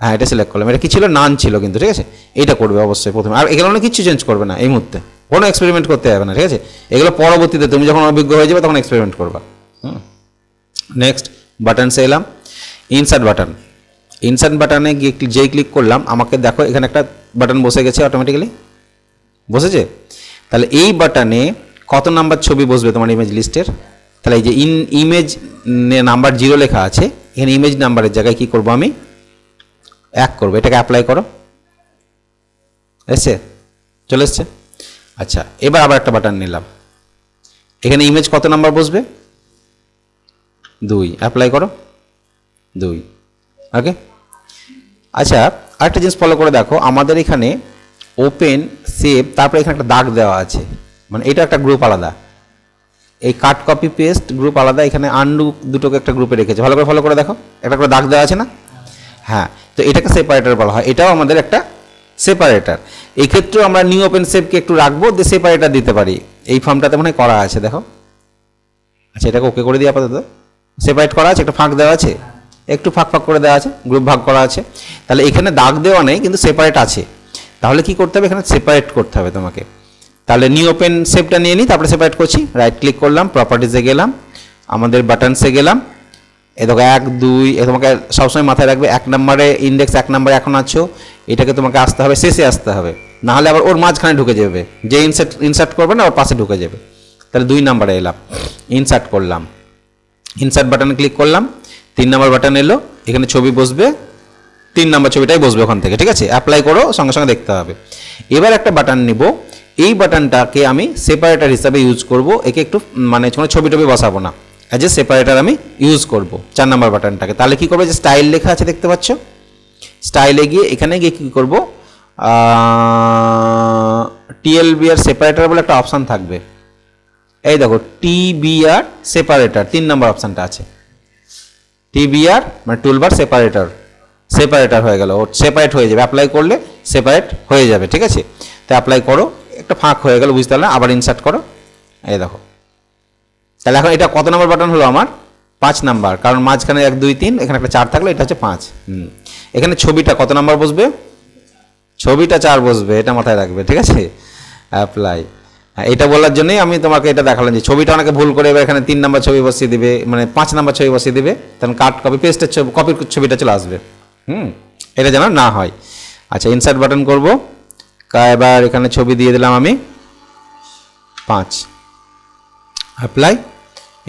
হ্যাঁ এটা সিলেক্ট করলাম, এটা কি ছিল, নান ছিল কিন্তু, ঠিক আছে। এইটা করবে অবশ্যই প্রথমে, আর এগুলো কিছু চেঞ্জ করবে না এই মুহূর্তে, কোনো এক্সপেরিমেন্ট করতে যাবে না, ঠিক আছে। এগুলো পরবর্তীতে তুমি যখন অভিজ্ঞ হয়ে যাবে তখন এক্সপেরিমেন্ট করবা। নেক্সট বাটনসে এলাম, ইনসার্ট বাটন। ইনসার্ট বাটনে গিয়ে যেই ক্লিক করলাম, আমাকে দেখো এখানে একটা বাটন বসে গেছে, অটোমেটিক্যালি বসেছে। তাহলে এই বাটনে কত নাম্বার ছবি বসবে তোমার ইমেজ লিস্টের? তাহলে এই যে ইমেজ নাম্বার 0 লেখা আছে, এখানে ইমেজ নাম্বারের জায়গায় কি করব আমি 1 করবো, এটাকে অ্যাপ্লাই করো, এসছে, চলে এসছে। আচ্ছা, এবার আবার একটা বাটন নিলাম, এখানে ইমেজ কত নাম্বার বসবে? 2, অ্যাপ্লাই করো, 2, ওকে। আচ্ছা, আরেকটা জিনিস ফলো করে দেখো, আমাদের এখানে ওপেন, সেভ, তারপরে এখানে একটা দাগ দেওয়া আছে, মানে এটা একটা গ্রুপ আলাদা, এই কাট কপি পেস্ট গ্রুপ আলাদা, এখানে আনডু দুটোকে একটা গ্রুপে রেখেছে, ভালো করে ফলো করে দেখো, একটা করে দাগ দেওয়া আছে না? হ্যাঁ, তো এটাকে সেপারেটর বলা হয়, এটাও আমাদের একটা সেপারেটর। এই ক্ষেত্রেও আমরা নিউ ওপেন সেভকে একটু রাখবো, যে সেপারেটর দিতে পারি, এই ফর্মটাতে মনে হয় করা আছে, দেখো। আচ্ছা, এটাকে ওকে করে দিই আপাতত, সেপারেট করা আছে, একটা ফাঁক দেওয়া আছে, একটু ফাঁক ফাঁক করে দেওয়া আছে, গ্রুপ ভাগ করা আছে। তাহলে এখানে দাগ দেওয়া নেই কিন্তু সেপারেট আছে, তাহলে কি করতে হবে, এখানে সেপারেট করতে হবে তোমাকে। তাহলে নিউ ওপেন সেভটা নিয়ে নিই, তারপরে সেপারেট করছি, রাইট ক্লিক করলাম, প্রপার্টিজে গেলাম, আমাদের বাটনসে গেলাম, এ দেখো 1, 2, তোমাকে সবসময় মাথায় রাখবে 1 নম্বরে ইন্ডেক্স 1 নম্বরে এখন আছো, এটাকে তোমাকে আসতে হবে, শেষে আসতে হবে, নাহলে আবার ওর মাঝখানে ঢুকে যাবে, যে ইনসার্ট করবে না ওর পাশে ঢুকে যাবে। তাহলে 2 নম্বরে এলাম, ইনসার্ট করলাম, ইনসার্ট বাটনে ক্লিক করলাম, 3 নম্বর বাটন এলো, এখানে ছবি বসবে, 3 নম্বর ছবিটাই বসবে ওখান থেকে, ঠিক আছে, অ্যাপ্লাই করো, সঙ্গে সঙ্গে দেখতে হবে। এবার একটা বাটন নিব, এই বাটনটাকে আমি সেপারেটর হিসাবে ইউজ করব, একে একটু মানে ছবি টবি বসাবো না, অ্যাজ এ সেপারেটর আমি ইউজ করব 4 নম্বর বাটনটাকে। তাহলে কি করবে, যে স্টাইল লেখা আছে দেখতে পাচ্ছ, স্টাইলে গিয়ে এখানে গিয়ে কী করবো, TLBR সেপারেটর বলে একটা অপশান থাকবে, এই দেখো TBR সেপারেটর 3 নম্বর অপশানটা আছে, TBR মানে টুলবার সেপারেটর, সেপারেটর হয়ে গেল, ও সেপারেট হয়ে যাবে, অ্যাপ্লাই করলে সেপারেট হয়ে যাবে, ঠিক আছে। তো অ্যাপ্লাই করো, একটা ফাঁক হয়ে গেল, বুঝতে পারলে, আবার ইনসার্ট করো, এই দেখো। তাহলে এখন এটা কত নম্বর বাটন হলো আমার? 5 নাম্বার, কারণ মাঝখানে 1, 2, 3, এখানে একটা 4 থাকলো, এটা হচ্ছে 5। এখানে ছবিটা কত নাম্বার বসবে? ছবিটা 4 বসবে, এটা মাথায় রাখবে, ঠিক আছে। অ্যাপ্লাই, এটা বলার জন্যই আমি তোমাকে এটা দেখালাম, যে ছবিটা অনেকে ভুল করে এবার এখানে 3 নম্বর ছবি বসিয়ে দিবে, মানে 5 নম্বর ছবি বসিয়ে দিবে, তখন কাট কপি পেস্টের কপির ছবিটা চলে আসবে, এটা যেন না হয়। আচ্ছা, ইনসার্ট বাটন করবো, এবার এখানে ছবি দিয়ে দিলাম আমি 5, অ্যাপ্লাই,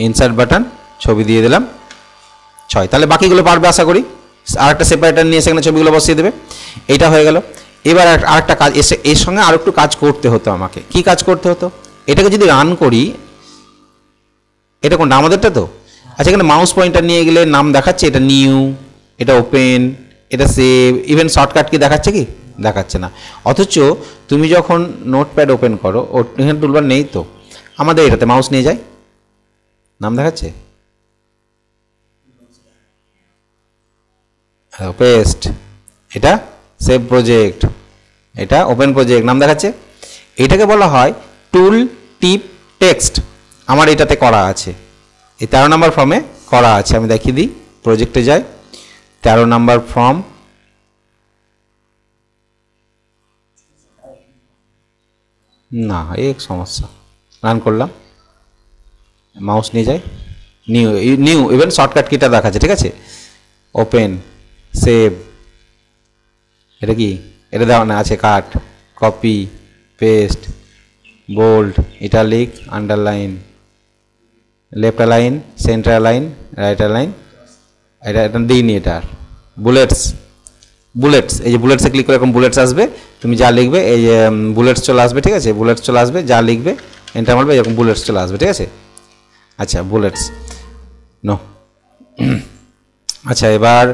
ইনসার্ট বাটন, ছবি দিয়ে দিলাম 6। তাহলে বাকিগুলো পারবে আশা করি, আর একটা সেপারেটার নিয়ে সেখানে ছবিগুলো বসিয়ে দেবে। এটা হয়ে গেল। এবার আরেকটা কাজ এর সঙ্গে আর একটু কাজ করতে হতো আমাকে। কি কাজ করতে হতো? এটাকে যদি রান করি, এটা কোনটা? আমাদেরটা তো। আচ্ছা, এখানে মাউস পয়েন্টার নিয়ে গেলে নাম দেখাচ্ছে, এটা নিউ, এটা ওপেন, এটা সেভ, ইভেন শর্টকাট কি দেখাচ্ছে? কি দেখাচ্ছে না। অথচ তুমি যখন নোটপ্যাড ওপেন করো, এখানে টুলবার নেই তো, আমাদের এটাতে মাউস নিয়ে যায়, নাম দেখাচ্ছে পেস্ট, এটা সেভ প্রজেক্ট, এটা ওপেন প্রজেক্ট, নাম দেখাচ্ছে। এটাকে বলা হয় টুল টিপ টেক্সট। আমার এটাতে করা আছে, এই 13 নম্বর ফর্মে করা আছে। আমি দেখিয়ে দিই, প্রজেক্টে যাই, 13 নম্বর ফর্ম, না এক সমস্যা, রান করলাম, মাউস নিয়ে যাই, নিউ নিউ, ইভেন শর্টকাট কিটা দেখাচ্ছে, ঠিক আছে। ওপেন, সেভ, এটা কি? এটা দেওয়া না আছে, cut, copy, paste, bold, italic, underline, left align, centre align, right align, এটা দিইনি। এটা বুলেটস, বুলেটস, এই যে বুলেটসে ক্লিক করে এরকম বুলেটস আসবে, তুমি যা লিখবে এই যে বুলেটস চলে আসবে, ঠিক আছে। বুলেটস চলে আসবে, যা লিখবে এন্টার মারবে, এরকম বুলেটস চলে আসবে, ঠিক আছে। আচ্ছা, বুলেটস নো। আচ্ছা, এবার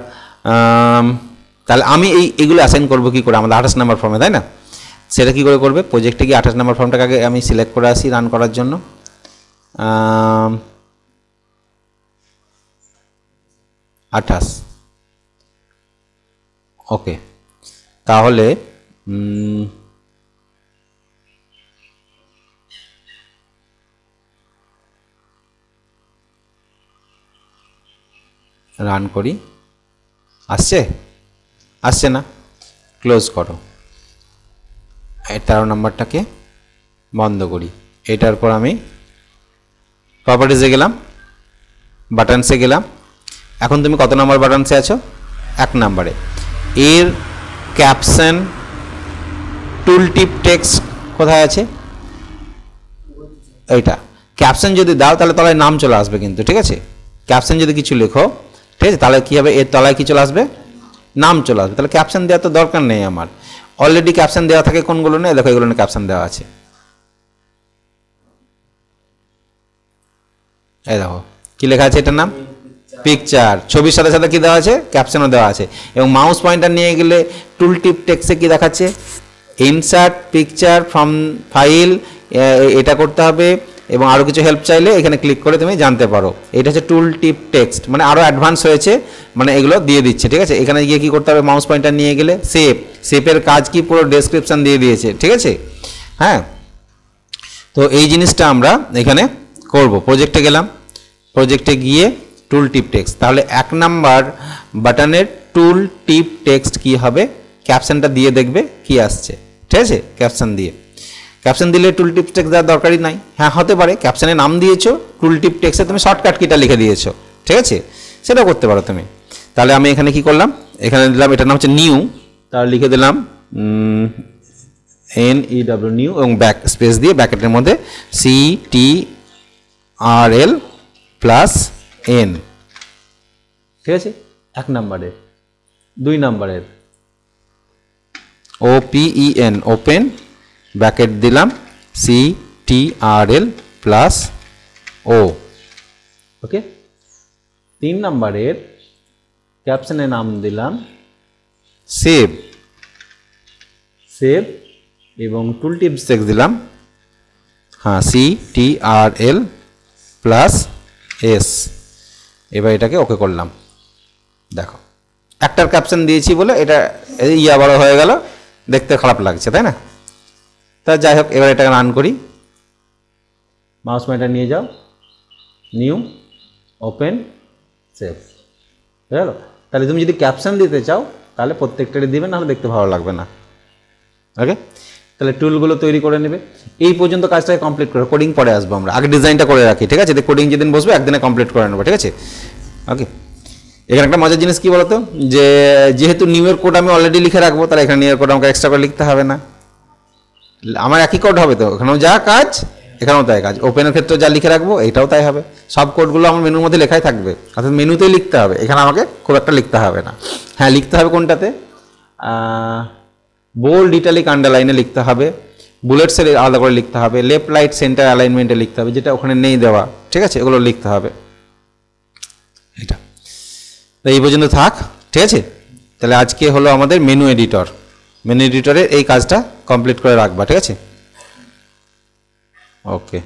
তাহলে আমি এইগুলো অ্যাসাইন করবো কী করে? আমাদের 28 নম্বর ফর্মে, তাই না? সেটা কী করে করবে? প্রজেক্টে গিয়ে 28 নম্বর ফর্মটাকে আগে আমি সিলেক্ট করে আসি রান করার জন্য। 28, ওকে। তাহলে রান করি, আসছে? আসছে না, ক্লোজ করো। 13 নম্বরটাকে বন্ধ করি। এটার পর আমি প্রপার্টিজে গেলাম, বাটনসে গেলাম। এখন তুমি কত নম্বর বাটনসে আছো? 1 নম্বরে। এর ক্যাপশন টুল টিপ টেক্সট কোথায় আছে? এইটা। ক্যাপশন যদি দাও তাহলে তলায় নাম চলে আসবে কিন্তু, ঠিক আছে। ক্যাপশন যদি কিছু লেখো, ঠিক আছে, তাহলে কী হবে? এর তলায় কি চলে আসবে? নাম চলে আসবে। তাহলে ক্যাপশন দেওয়ার তো দরকার নেই আমার, অলরেডি ক্যাপশন দেওয়া থাকে কোনগুলো নেই, দেখো এগুলো ক্যাপশন দেওয়া আছে। এই দেখো কি লেখা আছে, এটার নাম পিকচার। ছবির সাথে সাথে কি দেওয়া আছে? ক্যাপশনও দেওয়া আছে। এবং মাউস পয়েন্টার নিয়ে গেলে টুল টিপ টেক্সটে কি দেখাচ্ছে? ইনসার্ট পিকচার ফ্রম ফাইল, এটা করতে হবে। এবং আরও কিছু হেল্প চাইলে এখানে ক্লিক করে তুমি জানতে পারো। এটা হচ্ছে টুল টিপ টেক্সট, মানে আরও অ্যাডভান্স হয়েছে, মানে এগুলো দিয়ে দিচ্ছে, ঠিক আছে। এখানে গিয়ে কী করতে হবে? মাউস পয়েন্টার নিয়ে গেলে সেভ, সেভের কাজ কি পুরো ডেসক্রিপশান দিয়ে দিয়েছে, ঠিক আছে। হ্যাঁ, তো এই জিনিসটা আমরা এখানে করব। প্রজেক্টে গেলাম, প্রজেক্টে গিয়ে টুল টিপ টেক্সট, তাহলে 1 নাম্বার বাটনের টুল টিপ টেক্সট কি হবে? ক্যাপশনটা দিয়ে দেখবে কি আসছে, ঠিক আছে। ক্যাপশন দিলে টুল টিপ টেক্সট দেওয়ার দরকারই নাই। হ্যাঁ, হতে পারে ক্যাপশনে নাম দিয়েছো, টুল টিপ টেক্সটে তুমি শর্টকাট কিটা লিখে দিয়েছো, ঠিক আছে, সেটাও করতে পারো তুমি। তাহলে আমি এখানে কি করলাম? এখানে দিলাম, এটার নাম হচ্ছে নিউ, তাহলে লিখে দিলাম NEW নিউ, এবং ব্যাক স্পেস দিয়ে ব্র্যাকেটের মধ্যে CTRL প্লাস N, ঠিক আছে। 1 নম্বরের। 2 নম্বরের OPEN, ওপেন, ব্র্যাকেট দিলাম CTRL প্লাস O, ওকে। 3 নম্বরের ক্যাপশনের নাম দিলাম সেভ, সেভ, এবং টুল টিপস টেক্সট দিলাম, হ্যাঁ, CTRL প্লাস S। এবার এটাকে ওকে করলাম। দেখো একটার ক্যাপশন দিয়েছি বলে এটা বড় হয়ে গেল, দেখতে খারাপ লাগছে, তাই না? তা যাই হোক, এবার এটাকে রান করি। মাউস পয়েন্টার নিয়ে যাও, নিউ, ওপেন, সেভ, হয়ে গেল। তাহলে তুমি যদি ক্যাপশন দিতে চাও তাহলে প্রত্যেকটারই দিবে, নাহলে দেখতে ভালো লাগবে না, ওকে। তাহলে টুলগুলো তৈরি করে নেবে। এই পর্যন্ত কাজটাকে কমপ্লিট করে কোডিং পরে আসবো আমরা, আগে ডিজাইনটা করে রাখি, ঠিক আছে। কোডিং যেদিন বসবে একদিনে কমপ্লিট করে নেবো, ঠিক আছে, ওকে। এখানে একটা মজার জিনিস কি বলতো, যে যেহেতু নিউ এর কোড আমি অলরেডি লিখে রাখবো, তাহলে এখানে নিউ এর কোড আমাকে এক্সট্রা করে লিখতে হবে না, আমার একই কোড হবে। তো এখানেও যা কাজ এখানেও তাই কাজ, ওপেনের ক্ষেত্রে যা লিখে রাখবো এটাও তাই হবে। সব কোডগুলো আমার মেনুর মধ্যে লেখাই থাকবে, অর্থাৎ মেনুতেই লিখতে হবে, এখানে আমাকে খুব একটা লিখতে হবে না। হ্যাঁ, লিখতে হবে কোনটাতে, বোল্ড ইটালিক আন্ডারলাইনে লিখতে হবে, বুলেটসের আলাদা করে লিখতে হবে, লেফট রাইট সেন্টার অ্যালাইনমেন্টে লিখতে হবে, যেটা ওখানে নেই দেওয়া, ঠিক আছে, এগুলো লিখতে হবে। এটা তো এই পর্যন্ত থাক, ঠিক আছে। তাহলে আজকে হলো আমাদের মেনু এডিটর, মেনু এডিটরের এই কাজটা কমপ্লিট করে রাখবা, ঠিক আছে। ওকে।